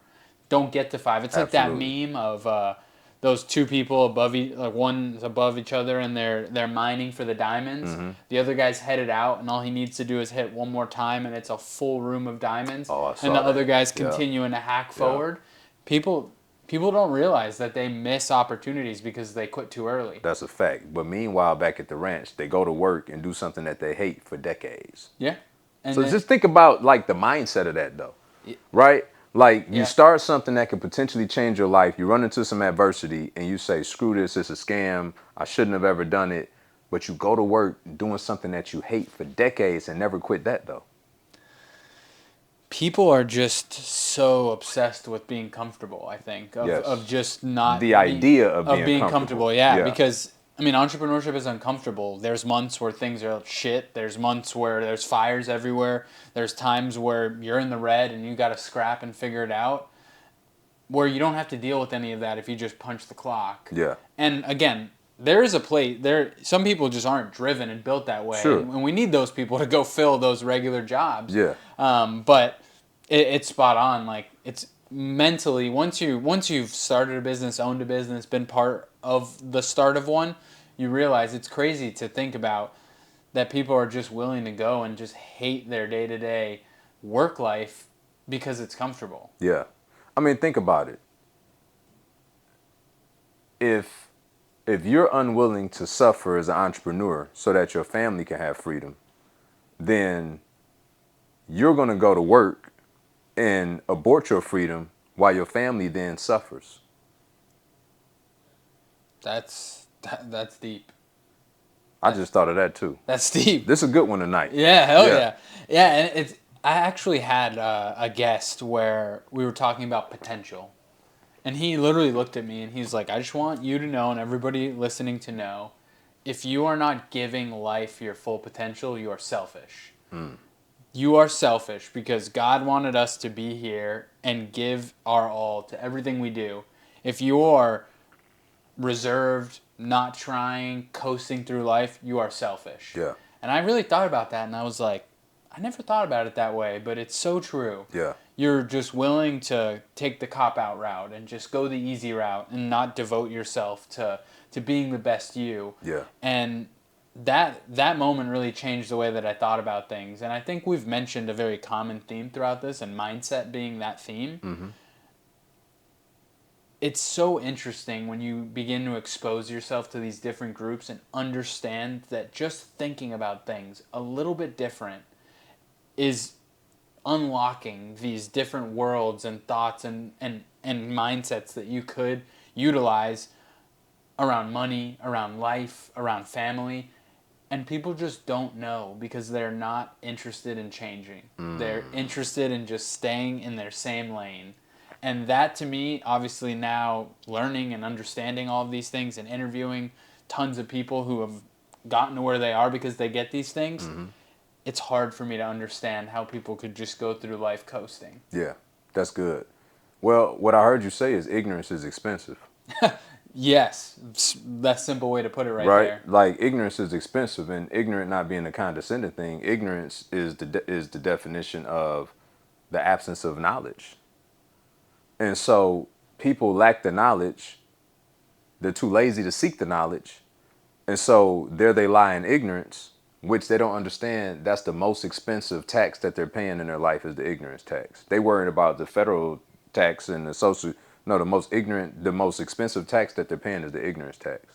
[SPEAKER 2] don't get to 5. It's
[SPEAKER 1] Absolutely.
[SPEAKER 2] like that meme of those two people above like one's above each other and they're mining for the diamonds. The other guy's headed out and all he needs to do is hit one more time and it's a full room of diamonds.
[SPEAKER 1] Oh, I saw
[SPEAKER 2] and the
[SPEAKER 1] that.
[SPEAKER 2] other guy's
[SPEAKER 1] Yeah.
[SPEAKER 2] continuing to hack forward. People don't realize that they miss opportunities because they quit too early.
[SPEAKER 1] That's a fact. But meanwhile, back at the ranch, they go to work and do something that they hate for decades.
[SPEAKER 2] Yeah. And
[SPEAKER 1] So
[SPEAKER 2] then-
[SPEAKER 1] just think about like the mindset of that though, right? Like you
[SPEAKER 2] Yeah.
[SPEAKER 1] start something that could potentially change your life. You run into some adversity and you say, screw this, it's a scam. I shouldn't have ever done it. But you go to work doing something that you hate for decades and never quit that though.
[SPEAKER 2] people are just so obsessed with being comfortable, I think,
[SPEAKER 1] Yes.
[SPEAKER 2] of just not
[SPEAKER 1] The idea of being
[SPEAKER 2] comfortable.
[SPEAKER 1] comfortable.
[SPEAKER 2] Yeah,
[SPEAKER 1] Yeah.
[SPEAKER 2] because I mean, entrepreneurship is uncomfortable. There's months where things are shit. There's months where there's fires everywhere. There's times where you're in the red and you got to scrap and figure it out. Where you don't have to deal with any of that if you just punch the clock.
[SPEAKER 1] Yeah.
[SPEAKER 2] And again, there is a place there. Some people just aren't driven and built that way,
[SPEAKER 1] Sure.
[SPEAKER 2] and we need those people to go fill those regular jobs.
[SPEAKER 1] Yeah.
[SPEAKER 2] But it's spot on. Like it's mentally once you've started a business, owned a business, been part of the start of one, you realize it's crazy to think about that people are just willing to go and just hate their day-to-day work life because it's comfortable.
[SPEAKER 1] Yeah. I mean, think about it. If you're unwilling to suffer as an entrepreneur so that your family can have freedom, then you're going to go to work and abort your freedom while your family then suffers.
[SPEAKER 2] That's deep.
[SPEAKER 1] I just thought of that too.
[SPEAKER 2] That's deep.
[SPEAKER 1] This is a good one tonight.
[SPEAKER 2] Yeah, hell
[SPEAKER 1] Yeah.
[SPEAKER 2] yeah. Yeah, and it's I actually had a guest where we were talking about potential. And he literally looked at me and he's like, I just want you to know and everybody listening to know, if you are not giving life your full potential, you are selfish. You are selfish because God wanted us to be here and give our all to everything we do. If you are reserved, not trying, coasting through life, you are selfish.
[SPEAKER 1] Yeah.
[SPEAKER 2] And I really thought about that and I was like, I never thought about it that way, but it's so true.
[SPEAKER 1] Yeah.
[SPEAKER 2] You're just willing to take the cop-out route and just go the easy route and not devote yourself to being the best you.
[SPEAKER 1] Yeah.
[SPEAKER 2] And that moment really changed the way that I thought about things. And I think we've mentioned a very common theme throughout this, and mindset being that theme.
[SPEAKER 1] Mm-hmm.
[SPEAKER 2] It's so interesting when you begin to expose yourself to these different groups and understand that just thinking about things a little bit different is unlocking these different worlds and thoughts and mindsets that you could utilize around money, around life, around family. And people just don't know because they're not interested in changing. They're interested in just staying in their same lane. And that to me, obviously now learning and understanding all of these things and interviewing tons of people who have gotten to where they are because they get these things, it's hard for me to understand how people could just go through life coasting.
[SPEAKER 1] Yeah. That's good. Well, what I heard you say is ignorance is expensive.
[SPEAKER 2] Yes, that simple way to put it right there.
[SPEAKER 1] Like ignorance is expensive, and ignorant not being a condescending thing. Ignorance is the definition of the absence of knowledge. And so people lack the knowledge. They're too lazy to seek the knowledge. And so there they lie in ignorance, which they don't understand. That's the most expensive tax that they're paying in their life is the ignorance tax. They worried about the federal tax and the most expensive tax that they're paying is the ignorance tax.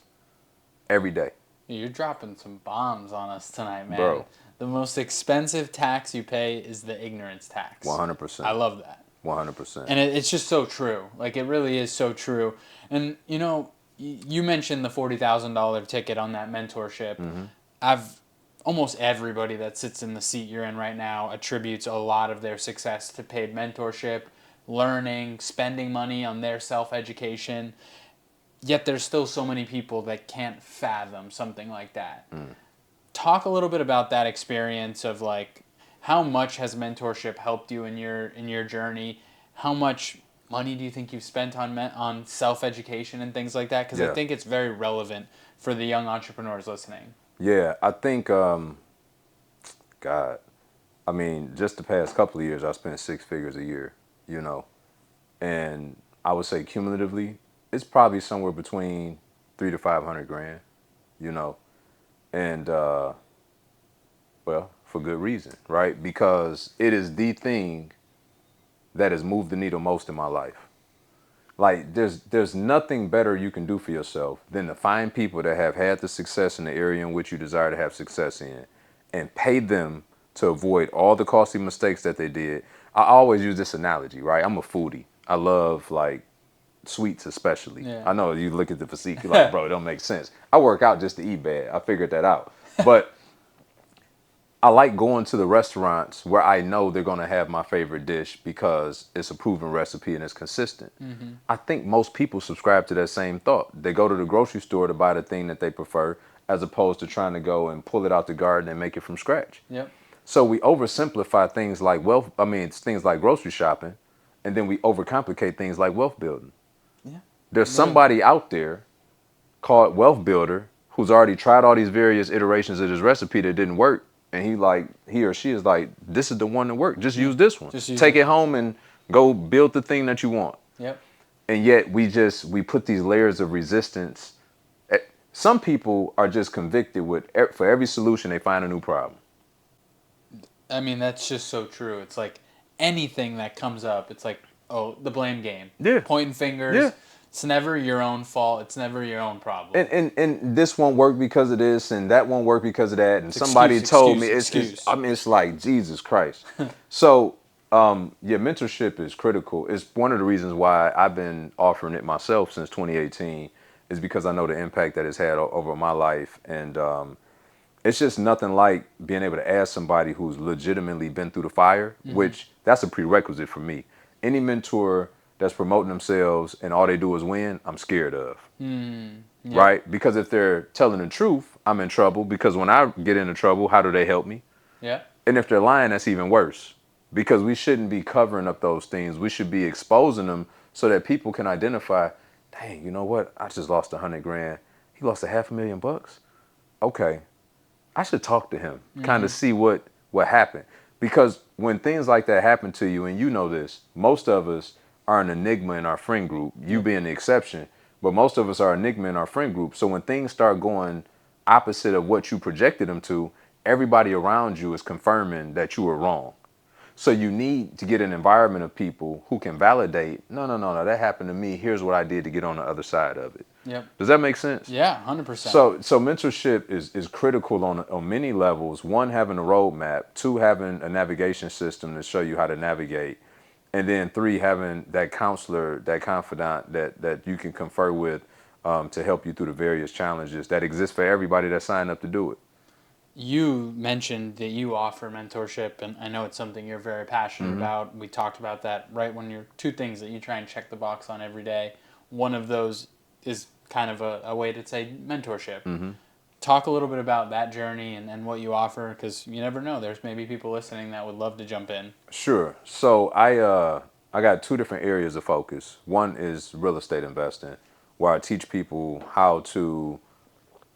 [SPEAKER 1] Every day.
[SPEAKER 2] You're dropping some bombs on us tonight, man.
[SPEAKER 1] bro.
[SPEAKER 2] The most expensive tax you pay is the ignorance tax. I
[SPEAKER 1] 100%.
[SPEAKER 2] love that.
[SPEAKER 1] 100%.
[SPEAKER 2] And it's just so true. Like, it really is so true. And, you mentioned the $40,000 ticket on that mentorship. I've almost everybody that sits in the seat you're in right now attributes a lot of their success to paid mentorship, learning, spending money on their self-education. Yet there's still so many people that can't fathom something like that. Talk a little bit about that experience of, like, how much has mentorship helped you in your journey? How much money do you think you've spent on self-education and things like that? Because I
[SPEAKER 1] Yeah.
[SPEAKER 2] think it's very relevant for the young entrepreneurs listening.
[SPEAKER 1] Yeah, I think, God, I mean, just the past couple of years, I spent 6 figures a year, you know, and I would say cumulatively, it's probably somewhere between 3 to 500 grand, you know, and well, for good reason, right? Because it is the thing that has moved the needle most in my life. Like there's nothing better you can do for yourself than to find people that have had the success in the area in which you desire to have success in and pay them to avoid all the costly mistakes that they did. I always use this analogy, right? I'm a foodie. I love like sweets especially.
[SPEAKER 2] Yeah.
[SPEAKER 1] I know you look at the physique, you're like, bro, it don't make sense. I work out just to eat bad. I figured that out. But I like going to the restaurants where I know they're going to have my favorite dish because it's a proven recipe and it's consistent. I think most people subscribe to that same thought. They go to the grocery store to buy the thing that they prefer as opposed to trying to go and pull it out the garden and make it from scratch.
[SPEAKER 2] Yep.
[SPEAKER 1] So we oversimplify things like things like grocery shopping, and then we overcomplicate things like wealth building.
[SPEAKER 2] Yeah.
[SPEAKER 1] There's
[SPEAKER 2] Literally.
[SPEAKER 1] somebody out there called Wealth Builder who's already tried all these various iterations of this recipe that didn't work. And he or she is like, this is the one that worked. Just use this one.
[SPEAKER 2] Just use
[SPEAKER 1] Take
[SPEAKER 2] it.
[SPEAKER 1] it home and go build the thing that you want.
[SPEAKER 2] Yep.
[SPEAKER 1] And yet we put these layers of resistance. Some people are just convicted for every solution they find a new problem.
[SPEAKER 2] I mean, that's just so true. It's like anything that comes up, it's like, oh, the blame game.
[SPEAKER 1] Yeah.
[SPEAKER 2] Pointing fingers.
[SPEAKER 1] Yeah.
[SPEAKER 2] It's never your own fault. It's never your own problem.
[SPEAKER 1] And this won't work because of this, and that won't work because of that. And somebody told me
[SPEAKER 2] excuse.
[SPEAKER 1] I mean, it's like Jesus Christ. So, yeah, mentorship is critical. It's one of the reasons why I've been offering it myself since 2018, is because I know the impact that it's had over my life, and it's just nothing like being able to ask somebody who's legitimately been through the fire, which that's a prerequisite for me. Any mentor that's promoting themselves and all they do is win, I'm scared of.
[SPEAKER 2] Yeah.
[SPEAKER 1] Right? Because if they're telling the truth, I'm in trouble. Because when I get into trouble, how do they help me?
[SPEAKER 2] Yeah.
[SPEAKER 1] And if they're lying, that's even worse. Because we shouldn't be covering up those things. We should be exposing them so that people can identify, dang, you know what? I just lost 100 grand. He lost $500,000. Okay, I should talk to him, kind of see what happened. Because when things like that happen to you, and you know this, most of us are an enigma in our friend group, you being the exception, but most of us are enigma in our friend group. So when things start going opposite of what you projected them to, everybody around you is confirming that you were wrong. So you need to get an environment of people who can validate, no, that happened to me. Here's what I did to get on the other side of it.
[SPEAKER 2] Yep.
[SPEAKER 1] Does that make sense?
[SPEAKER 2] Yeah, 100%.
[SPEAKER 1] So mentorship is critical on many levels. One, having a roadmap. Two, having a navigation system to show you how to navigate. And then three, having that counselor, that confidant that you can confer with to help you through the various challenges that exist for everybody that signed up to do it.
[SPEAKER 2] You mentioned that you offer mentorship, and I know it's something you're very passionate about. We talked about that right when you're two things that you try and check the box on every day. One of those is kind of a way to say mentorship. Talk a little bit about that journey and what you offer, because you never know. There's maybe people listening that would love to jump in.
[SPEAKER 1] Sure. So I got two different areas of focus. One is real estate investing, where I teach people how to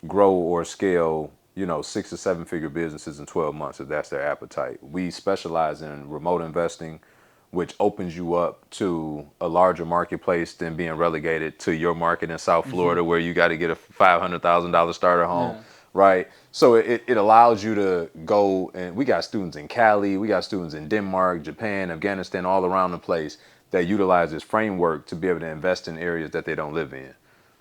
[SPEAKER 1] grow or scale, 6 to 7 figure businesses in 12 months if that's their appetite. We specialize in remote investing, which opens you up to a larger marketplace than being relegated to your market in South Florida where you got to get a $500,000 starter home, right? So it allows you to go, and we got students in Cali, we got students in Denmark, Japan, Afghanistan, all around the place that utilize this framework to be able to invest in areas that they don't live in.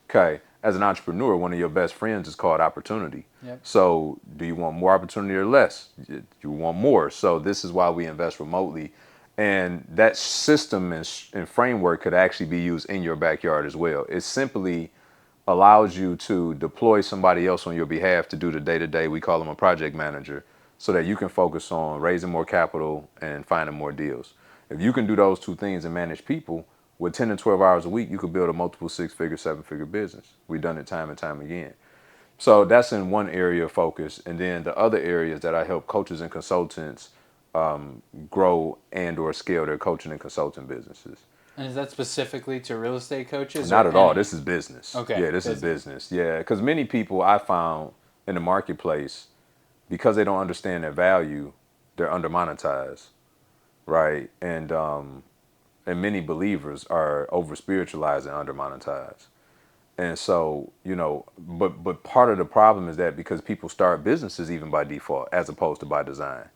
[SPEAKER 1] Okay. as an entrepreneur, one of your best friends is called opportunity.
[SPEAKER 2] Yep.
[SPEAKER 1] So do you want more opportunity or less? You want more. So this is why we invest remotely. And that system and framework could actually be used in your backyard as well. It simply allows you to deploy somebody else on your behalf to do the day-to-day. We call them a project manager, so that you can focus on raising more capital and finding more deals. If you can do those two things and manage people, with 10 to 12 hours a week, you could build a multiple six-figure, seven-figure business. We've done it time and time again. So that's in one area of focus. And then the other areas that I help coaches and consultants grow and or scale their coaching and consulting businesses.
[SPEAKER 2] And is that specifically to real estate coaches?
[SPEAKER 1] Not
[SPEAKER 2] or
[SPEAKER 1] at all.
[SPEAKER 2] any?
[SPEAKER 1] This is business.
[SPEAKER 2] Okay.
[SPEAKER 1] Yeah, this is business. Yeah, because many people I found in the marketplace, because they don't understand their value, they're under monetized, right? And many believers are over spiritualized and under monetized. And so, but part of the problem is that because people start businesses even by default as opposed to by design,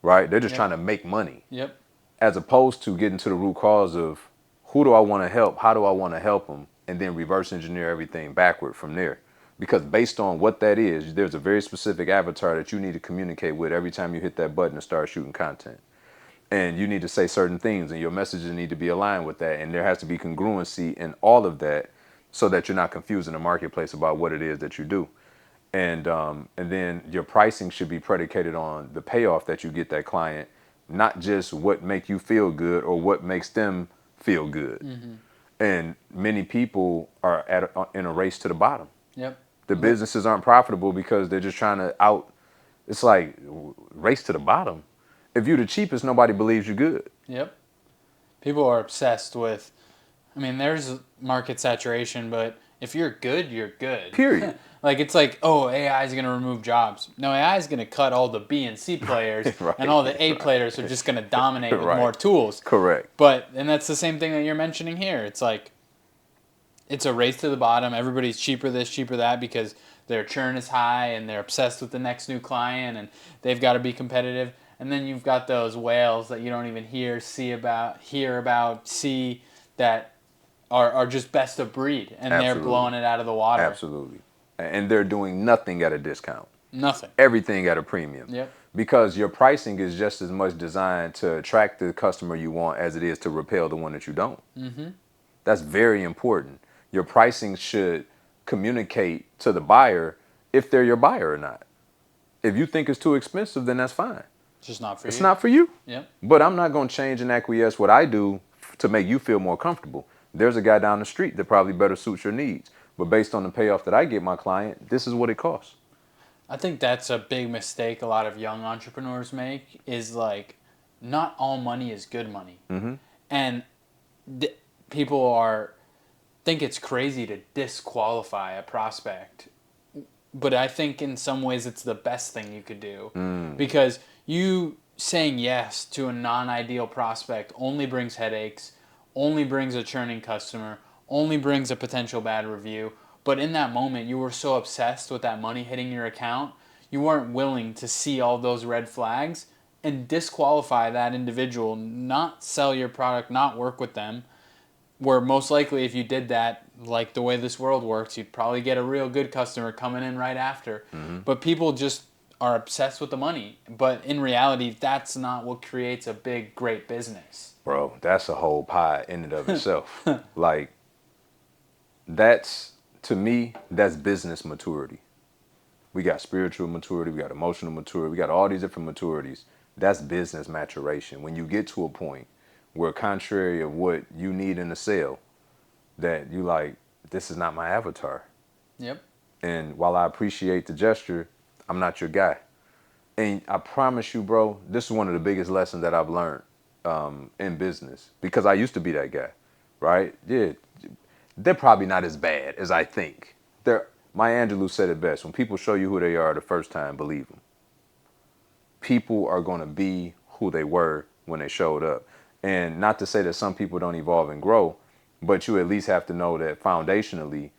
[SPEAKER 1] right? They're just
[SPEAKER 2] Yep.
[SPEAKER 1] trying to make money
[SPEAKER 2] Yep.
[SPEAKER 1] as opposed to getting to the root cause of who do I want to help? How do I want to help them? And then reverse engineer everything backward from there. Because based on what that is, there's a very specific avatar that you need to communicate with every time you hit that button and start shooting content. And you need to say certain things and your messages need to be aligned with that. And there has to be congruency in all of that so that you're not confusing the marketplace about what it is that you do. And then your pricing should be predicated on the payoff that you get that client, not just what make you feel good or what makes them feel good.
[SPEAKER 2] Mm-hmm.
[SPEAKER 1] And many people are in a race to the bottom.
[SPEAKER 2] Yep.
[SPEAKER 1] The businesses aren't profitable because they're just trying to it's like race to the bottom. If you're the cheapest, nobody believes you're good.
[SPEAKER 2] Yep. People are obsessed with, I mean, there's market saturation, but if you're good, you're good.
[SPEAKER 1] Period.
[SPEAKER 2] Like, it's like, oh, AI is going to remove jobs. No, AI is going to cut all the B and C players,
[SPEAKER 1] Right.
[SPEAKER 2] and all the A players are just going to dominate with
[SPEAKER 1] Right.
[SPEAKER 2] more tools.
[SPEAKER 1] Correct.
[SPEAKER 2] And that's the same thing that you're mentioning here. It's like, it's a race to the bottom. Everybody's cheaper this, cheaper that, because their churn is high and they're obsessed with the next new client and they've got to be competitive. And then you've got those whales that you don't even hear about, see that are just best of breed, and
[SPEAKER 1] Absolutely.
[SPEAKER 2] they're blowing it out of the water.
[SPEAKER 1] Absolutely. And they're doing nothing at a discount.
[SPEAKER 2] Nothing.
[SPEAKER 1] Everything at a premium.
[SPEAKER 2] Yep.
[SPEAKER 1] Because your pricing is just as much designed to attract the customer you want as it is to repel the one that you don't.
[SPEAKER 2] Mm-hmm.
[SPEAKER 1] That's very important. Your pricing should communicate to the buyer if they're your buyer or not. If you think it's too expensive, then that's fine.
[SPEAKER 2] It's just not for you.
[SPEAKER 1] It's not for you.
[SPEAKER 2] Yep.
[SPEAKER 1] But I'm not going to change and acquiesce what I do to make you feel more comfortable. There's a guy down the street that probably better suits your needs. But based on the payoff that I get my client, this is what it costs.
[SPEAKER 2] I think that's a big mistake a lot of young entrepreneurs make, is like, not all money is good money.
[SPEAKER 1] Mm-hmm.
[SPEAKER 2] And people think it's crazy to disqualify a prospect. But I think in some ways it's the best thing you could do. Because you saying yes to a non-ideal prospect only brings headaches, only brings a churning customer, only brings a potential bad review. But in that moment, you were so obsessed with that money hitting your account, you weren't willing to see all those red flags and disqualify that individual, not sell your product, not work with them. Where most likely if you did that, like the way this world works, you'd probably get a real good customer coming in right after.
[SPEAKER 1] Mm-hmm.
[SPEAKER 2] But people just are obsessed with the money. But in reality, that's not what creates a big, great business.
[SPEAKER 1] Bro, that's a whole pie in and of itself. Like, to me, that's business maturity. We got spiritual maturity, we got emotional maturity, we got all these different maturities. That's business maturation. When you get to a point where, contrary of what you need in a sale, that you like, this is not my avatar.
[SPEAKER 2] Yep.
[SPEAKER 1] And while I appreciate the gesture, I'm not your guy. And I promise you, bro, this is one of the biggest lessons that I've learned in business, because I used to be that guy, right? Yeah, they're probably not as bad as I think. Maya Angelou said it best: when people show you who they are the first time, believe them. People are going to be who they were when they showed up. And not to say that some people don't evolve and grow, but you at least have to know that foundationally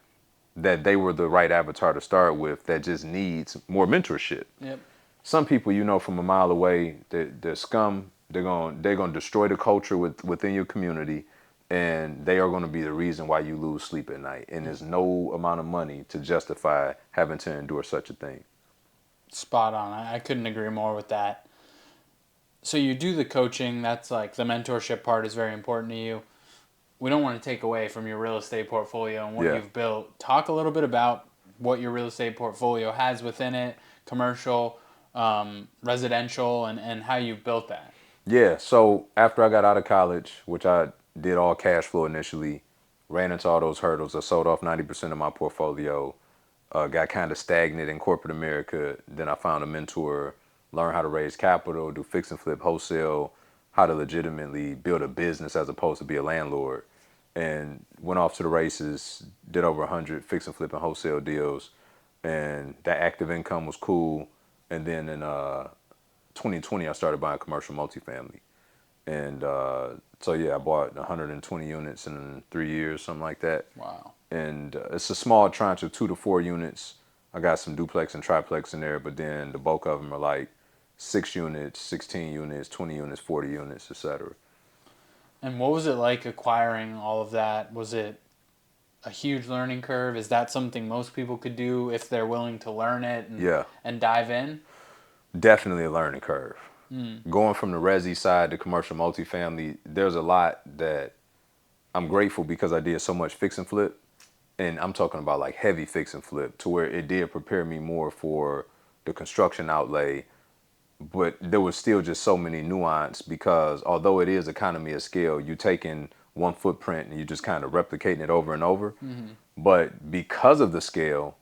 [SPEAKER 1] that they were the right avatar to start with, that just needs more mentorship.
[SPEAKER 2] Yep.
[SPEAKER 1] Some people, from a mile away, they're scum. They're going to destroy the culture within your community. and they are going to be the reason why you lose sleep at night. And there's no amount of money to justify having to endure such a thing.
[SPEAKER 2] Spot on. I couldn't agree more with that. So you do the coaching. That's like the mentorship part is very important to you. We don't want to take away from your real estate portfolio and what
[SPEAKER 1] Yeah.
[SPEAKER 2] you've built. Talk a little bit about what your real estate portfolio has within it, commercial, residential, and how you built that.
[SPEAKER 1] Yeah, so after I got out of college, which I did all cash flow initially, ran into all those hurdles. I sold off 90% of my portfolio, got kind of stagnant in corporate America. Then I found a mentor, learned how to raise capital, do fix and flip wholesale, how to legitimately build a business as opposed to be a landlord. And went off to the races, did over 100 fix and flip and wholesale deals. And that active income was cool. And then in 2020, I started buying commercial multifamily. And so, yeah, I bought 120 units in 3 years, something like that.
[SPEAKER 2] Wow.
[SPEAKER 1] And it's a small tranche of 2 to 4 units. I got some duplex and triplex in there, but then the bulk of them are like 6 units, 16 units, 20 units, 40 units, etc.
[SPEAKER 2] And what was it like acquiring all of that? Was it a huge learning curve? Is that something most people could do if they're willing to learn it
[SPEAKER 1] Yeah,
[SPEAKER 2] and dive in?
[SPEAKER 1] definitely a learning curve. Going from the resi side to commercial multifamily, there's a lot that I'm grateful because I did so much fix and flip. And I'm talking about like heavy fix and flip to where it did prepare me more for the construction outlay. But there was still just so many nuance because although it is economy of scale, you taking one footprint and you just kind of replicating it over and over. But because of the scale,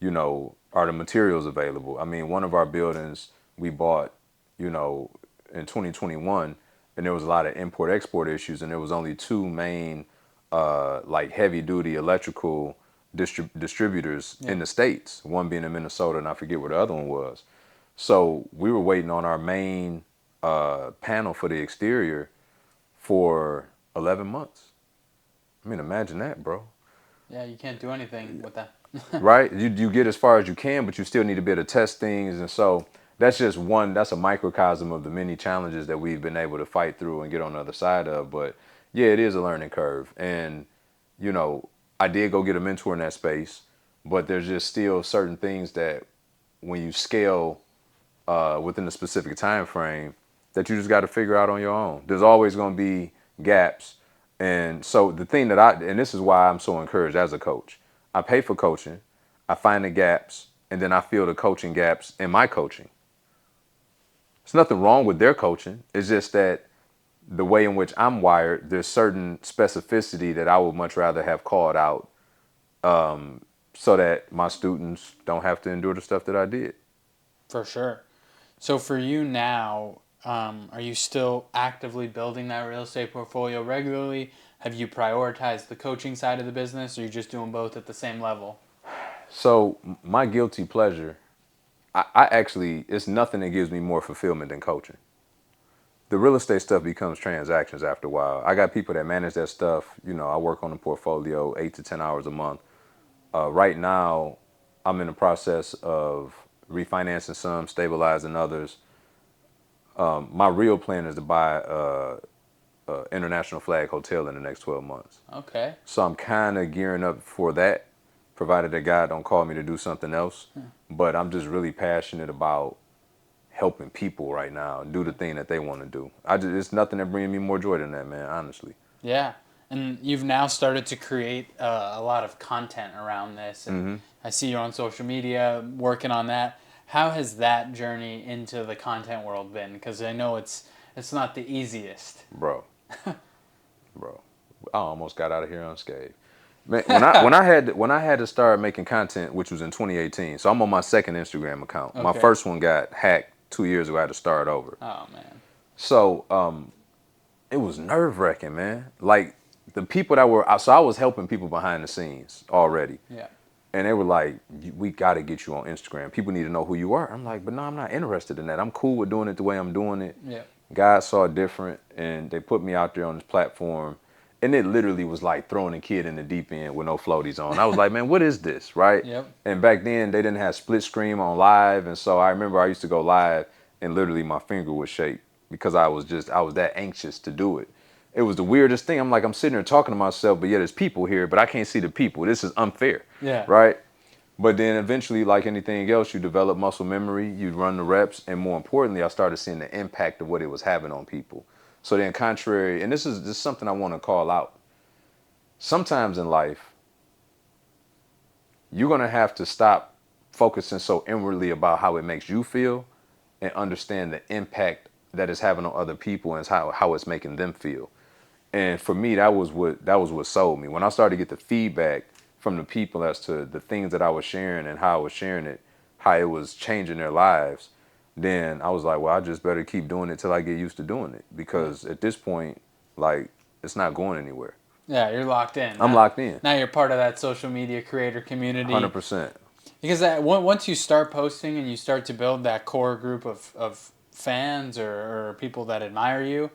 [SPEAKER 1] are the materials available? I mean, one of our buildings we bought, you know, in 2021, and there was a lot of import export issues, and there was only two main like heavy duty electrical distributors
[SPEAKER 2] Yeah.
[SPEAKER 1] in the states. One being in Minnesota, and I forget where the other one was. So we were waiting on our main panel for the exterior for 11 months. I mean, imagine that, bro.
[SPEAKER 2] Yeah, you can't do anything with that.
[SPEAKER 1] Right? You get as far as you can, but you still need to be able to test things. And so that's just one, that's a microcosm of the many challenges that we've been able to fight through and get on the other side of. But yeah, it is a learning curve. And, I did go get a mentor in that space, but there's just still certain things that when you scale within a specific time frame that you just got to figure out on your own. There's always going to be gaps. And so the thing and this is why I'm so encouraged as a coach. I pay for coaching, I find the gaps, and then I fill the coaching gaps in my coaching. There's nothing wrong with their coaching. It's just that the way in which I'm wired, there's certain specificity that I would much rather have called out so that my students don't have to endure the stuff that I did.
[SPEAKER 2] For sure. So for you now, are you still actively building that real estate portfolio regularly? Have you prioritized the coaching side of the business, or are you just doing both at the same level?
[SPEAKER 1] So my guilty pleasure, I actually, it's nothing that gives me more fulfillment than coaching. The real estate stuff becomes transactions after a while. I got people that manage that stuff. I work on the portfolio 8 to 10 hours a month. Right now, I'm in the process of refinancing some, stabilizing others. My real plan is to buy a international flag hotel in the next 12 months.
[SPEAKER 2] Okay.
[SPEAKER 1] So I'm kind of gearing up for that, provided that God don't call me to do something else. But I'm just really passionate about helping people right now and do the thing that they want to do. It's nothing that brings me more joy than that, man, honestly.
[SPEAKER 2] Yeah. And you've now started to create a lot of content around this. And I see you on social media working on that. How has that journey into the content world been? Because I know it's not the easiest.
[SPEAKER 1] Bro, I almost got out of here unscathed. Man, when I had to start making content, which was in 2018, so I'm on my second Instagram account. My
[SPEAKER 2] Okay.
[SPEAKER 1] first one got hacked 2 years ago. I had to start over.
[SPEAKER 2] Oh, man.
[SPEAKER 1] So it was nerve wracking, man. Like the people that were, so I was helping people behind the scenes already.
[SPEAKER 2] Yeah.
[SPEAKER 1] And they were like, we got to get you on Instagram. People need to know who you are. I'm like, but no, I'm not interested in that. I'm cool with doing it the way I'm doing it.
[SPEAKER 2] Yeah.
[SPEAKER 1] God saw it different, and they put me out there on this platform. And it literally was like throwing a kid in the deep end with no floaties on. I was like, man, what is this, right?
[SPEAKER 2] Yep.
[SPEAKER 1] And back then, they didn't have split screen on live. And so I remember I used to go live, and literally my finger would shake because I was that anxious to do it. It was the weirdest thing. I'm like, I'm sitting here talking to myself, but yet there's people here, but I can't see the people. This is unfair,
[SPEAKER 2] Yeah.
[SPEAKER 1] right? But then eventually, like anything else, you develop muscle memory, you run the reps, and more importantly, I started seeing the impact of what it was having on people. So then contrary, and this is just something I want to call out. Sometimes in life, you're going to have to stop focusing so inwardly about how it makes you feel and understand the impact that it's having on other people and how it's making them feel. And for me, that was what sold me. When I started to get the feedback from the people as to the things that I was sharing and how I was sharing it, how it was changing their lives, then I was like, well, I just better keep doing it till I get used to doing it. Because at this point, like, it's not going anywhere.
[SPEAKER 2] Yeah, you're locked in.
[SPEAKER 1] I'm locked in.
[SPEAKER 2] Now you're part of that social media creator community.
[SPEAKER 1] 100%.
[SPEAKER 2] Because once you start posting and you start to build that core group of fans or people that admire you,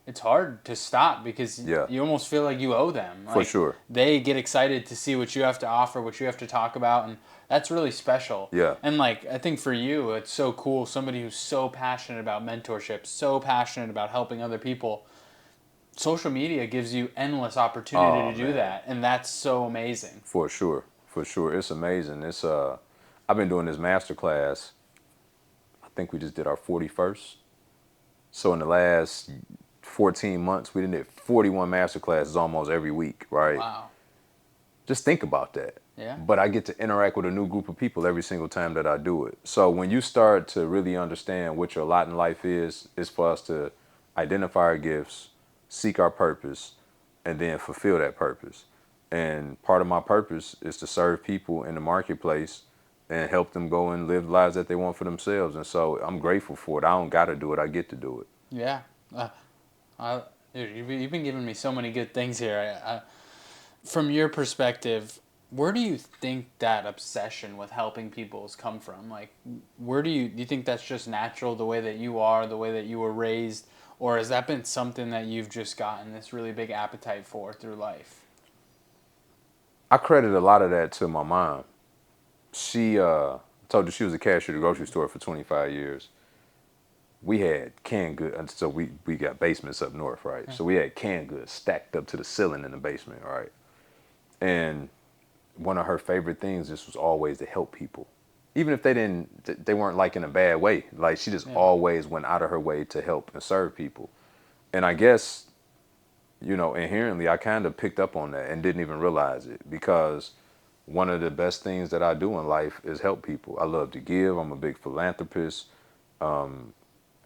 [SPEAKER 2] it's hard to stop because
[SPEAKER 1] Yeah,
[SPEAKER 2] you almost feel like you owe them.
[SPEAKER 1] for
[SPEAKER 2] Like
[SPEAKER 1] sure.
[SPEAKER 2] they get excited to see what you have to offer, what you have to talk about, and that's really special.
[SPEAKER 1] Yeah.
[SPEAKER 2] And like I think for you, it's so cool. Somebody who's so passionate about mentorship, so passionate about helping other people. Social media gives you endless opportunity
[SPEAKER 1] Oh,
[SPEAKER 2] to do
[SPEAKER 1] man.
[SPEAKER 2] that, and that's so amazing.
[SPEAKER 1] For sure. For sure. It's amazing. I've been doing this master class. I think we just did our 41st. So in the last 14 months, we did 41 master classes almost every week, right?
[SPEAKER 2] Wow.
[SPEAKER 1] Just think about that.
[SPEAKER 2] Yeah.
[SPEAKER 1] But I get to interact with a new group of people every single time that I do it. So when you start to really understand what your lot in life is for us to identify our gifts, seek our purpose, and then fulfill that purpose. And part of my purpose is to serve people in the marketplace and help them go and live lives that they want for themselves. And so I'm grateful for it. I don't got to do it. I get to do it.
[SPEAKER 2] Yeah. I, dude, you've been giving me so many good things here. From your perspective, where do you think that obsession with helping people has come from? Like, where do you think that's just natural, the way that you are, the way that you were raised, or has that been something that you've just gotten this really big appetite for through life?
[SPEAKER 1] I credit a lot of that to my mom. She told you she was a cashier at the grocery store for 25 years. We had canned goods, so we got basements up north, right? So we had canned goods stacked up to the ceiling in the basement, right? And one of her favorite things just was always to help people, even if they weren't like in a bad way. Like she just
[SPEAKER 2] Yeah.
[SPEAKER 1] always went out of her way to help and serve people. And I guess, inherently, I kind of picked up on that and didn't even realize it because one of the best things that I do in life is help people. I love to give. I'm a big philanthropist.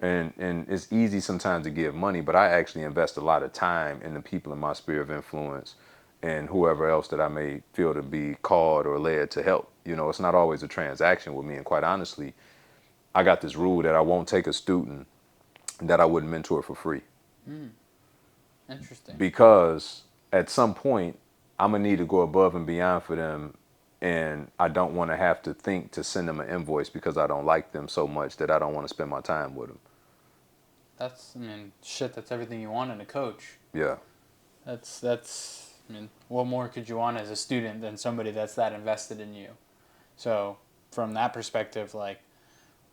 [SPEAKER 1] And it's easy sometimes to give money, but I actually invest a lot of time in the people in my sphere of influence and whoever else that I may feel to be called or led to help. It's not always a transaction with me. And quite honestly, I got this rule that I won't take a student that I wouldn't mentor for free.
[SPEAKER 2] Interesting.
[SPEAKER 1] Because at some point, I'm going to need to go above and beyond for them. And I don't want to have to think to send them an invoice because I don't like them so much that I don't want to spend my time with them.
[SPEAKER 2] That's everything you want in a coach.
[SPEAKER 1] Yeah.
[SPEAKER 2] What more could you want as a student than somebody that's that invested in you? So, from that perspective, like,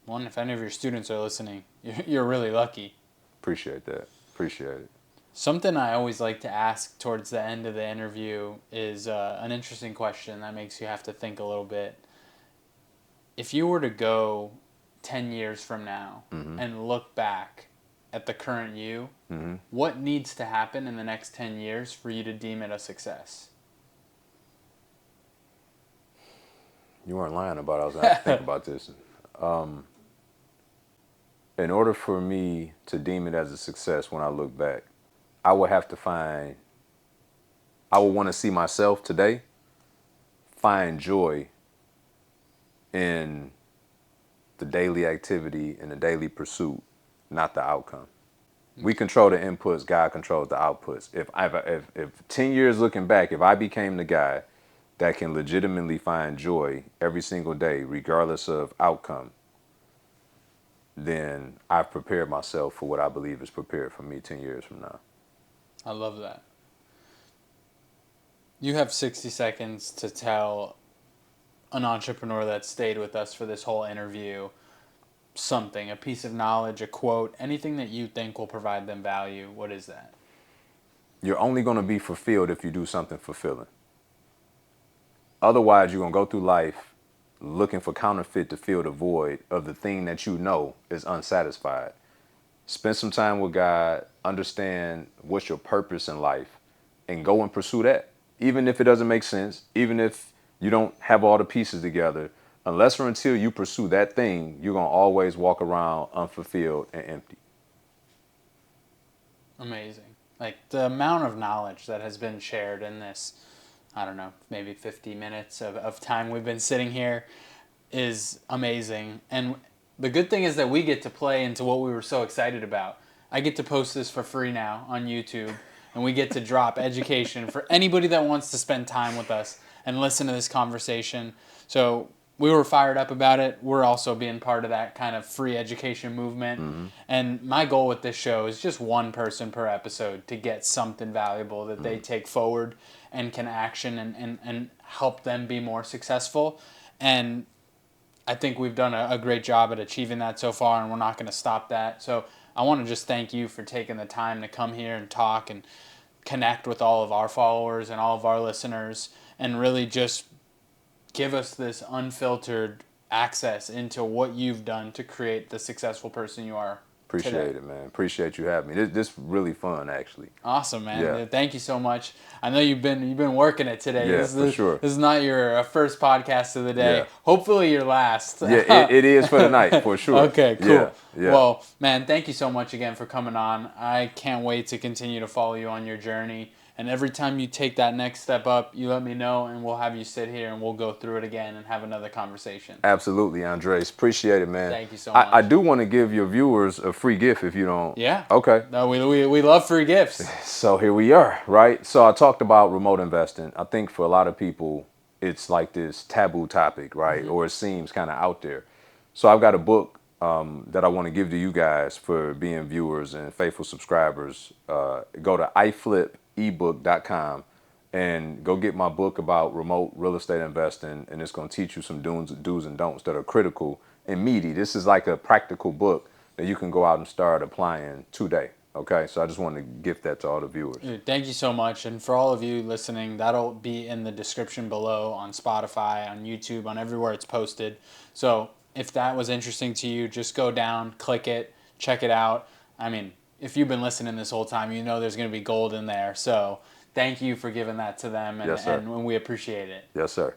[SPEAKER 2] one, if any of your students are listening, you're really lucky.
[SPEAKER 1] Appreciate that. Appreciate it.
[SPEAKER 2] Something I always like to ask towards the end of the interview is an interesting question that makes you have to think a little bit. If you were to go 10 years from now and look back at the current you, what needs to happen in the next 10 years for you to deem it a success?
[SPEAKER 1] You weren't lying about it. I was going to have to think about this. In order for me to deem it as a success when I look back, I would want to see myself today find joy in the daily activity and the daily pursuit, not the outcome. We control the inputs, God controls the outputs. If 10 years looking back, if I became the guy that can legitimately find joy every single day, regardless of outcome, then I've prepared myself for what I believe is prepared for me 10 years from now.
[SPEAKER 2] I love that. You have 60 seconds to tell an entrepreneur that stayed with us for this whole interview something, a piece of knowledge, a quote, anything that you think will provide them value. What is that?
[SPEAKER 1] You're only going to be fulfilled if you do something fulfilling. Otherwise, you're going to go through life looking for counterfeit to fill the void of the thing that you know is unsatisfied. Spend some time with God, understand what's your purpose in life, and go and pursue that. Even if it doesn't make sense, even if you don't have all the pieces together, unless or until you pursue that thing, you're going to always walk around unfulfilled and empty.
[SPEAKER 2] Amazing. Like the amount of knowledge that has been shared in this, I don't know, maybe 50 minutes of time we've been sitting here is amazing. And the good thing is that we get to play into what we were so excited about. I get to post this for free now on YouTube, and we get to drop education for anybody that wants to spend time with us and listen to this conversation. So we were fired up about it. We're also being part of that kind of free education movement.
[SPEAKER 1] Mm-hmm.
[SPEAKER 2] And my goal with this show is just one person per episode to get something valuable that they take forward and can action and help them be more successful. And I think we've done a great job at achieving that so far, and we're not going to stop that. So I want to just thank you for taking the time to come here and talk and connect with all of our followers and all of our listeners and really just give us this unfiltered access into what you've done to create the successful person you are today.
[SPEAKER 1] Appreciate it, man. Appreciate you having me. This really fun, actually.
[SPEAKER 2] Awesome, man.
[SPEAKER 1] Yeah.
[SPEAKER 2] Thank you so much. I know you've been working it today.
[SPEAKER 1] Yeah, for sure.
[SPEAKER 2] This is not your first podcast of the day.
[SPEAKER 1] Yeah.
[SPEAKER 2] Hopefully your last.
[SPEAKER 1] Yeah, it is for the night, for sure.
[SPEAKER 2] Okay, cool.
[SPEAKER 1] Yeah, yeah.
[SPEAKER 2] Well, man, thank you so much again for coming on. I can't wait to continue to follow you on your journey. And every time you take that next step up, you let me know, and we'll have you sit here, and we'll go through it again and have another conversation.
[SPEAKER 1] Absolutely, Andres. Appreciate it, man.
[SPEAKER 2] Thank you so much.
[SPEAKER 1] I do want to give your viewers a free gift if you don't.
[SPEAKER 2] Yeah.
[SPEAKER 1] Okay.
[SPEAKER 2] No, we love free gifts.
[SPEAKER 1] So here we are, right? So I talked about remote investing. I think for a lot of people, it's like this taboo topic, right? Or it seems kind of out there. So I've got a book that I want to give to you guys for being viewers and faithful subscribers. Go to iflipebook.com and go get my book about remote real estate investing, and it's going to teach you some do's and don'ts that are critical and meaty. This is like a practical book that you can go out and start applying today. Okay, so I just wanted to gift that to all the viewers.
[SPEAKER 2] Dude, thank you so much. And for all of you listening, that'll be in the description below on Spotify, on YouTube, on everywhere it's posted. So if that was interesting to you, just go down, click it, check it out. I mean, if you've been listening this whole time, you know there's going to be gold in there. So thank you for giving that to them, and,
[SPEAKER 1] Yes, sir.
[SPEAKER 2] and we appreciate it.
[SPEAKER 1] Yes, sir.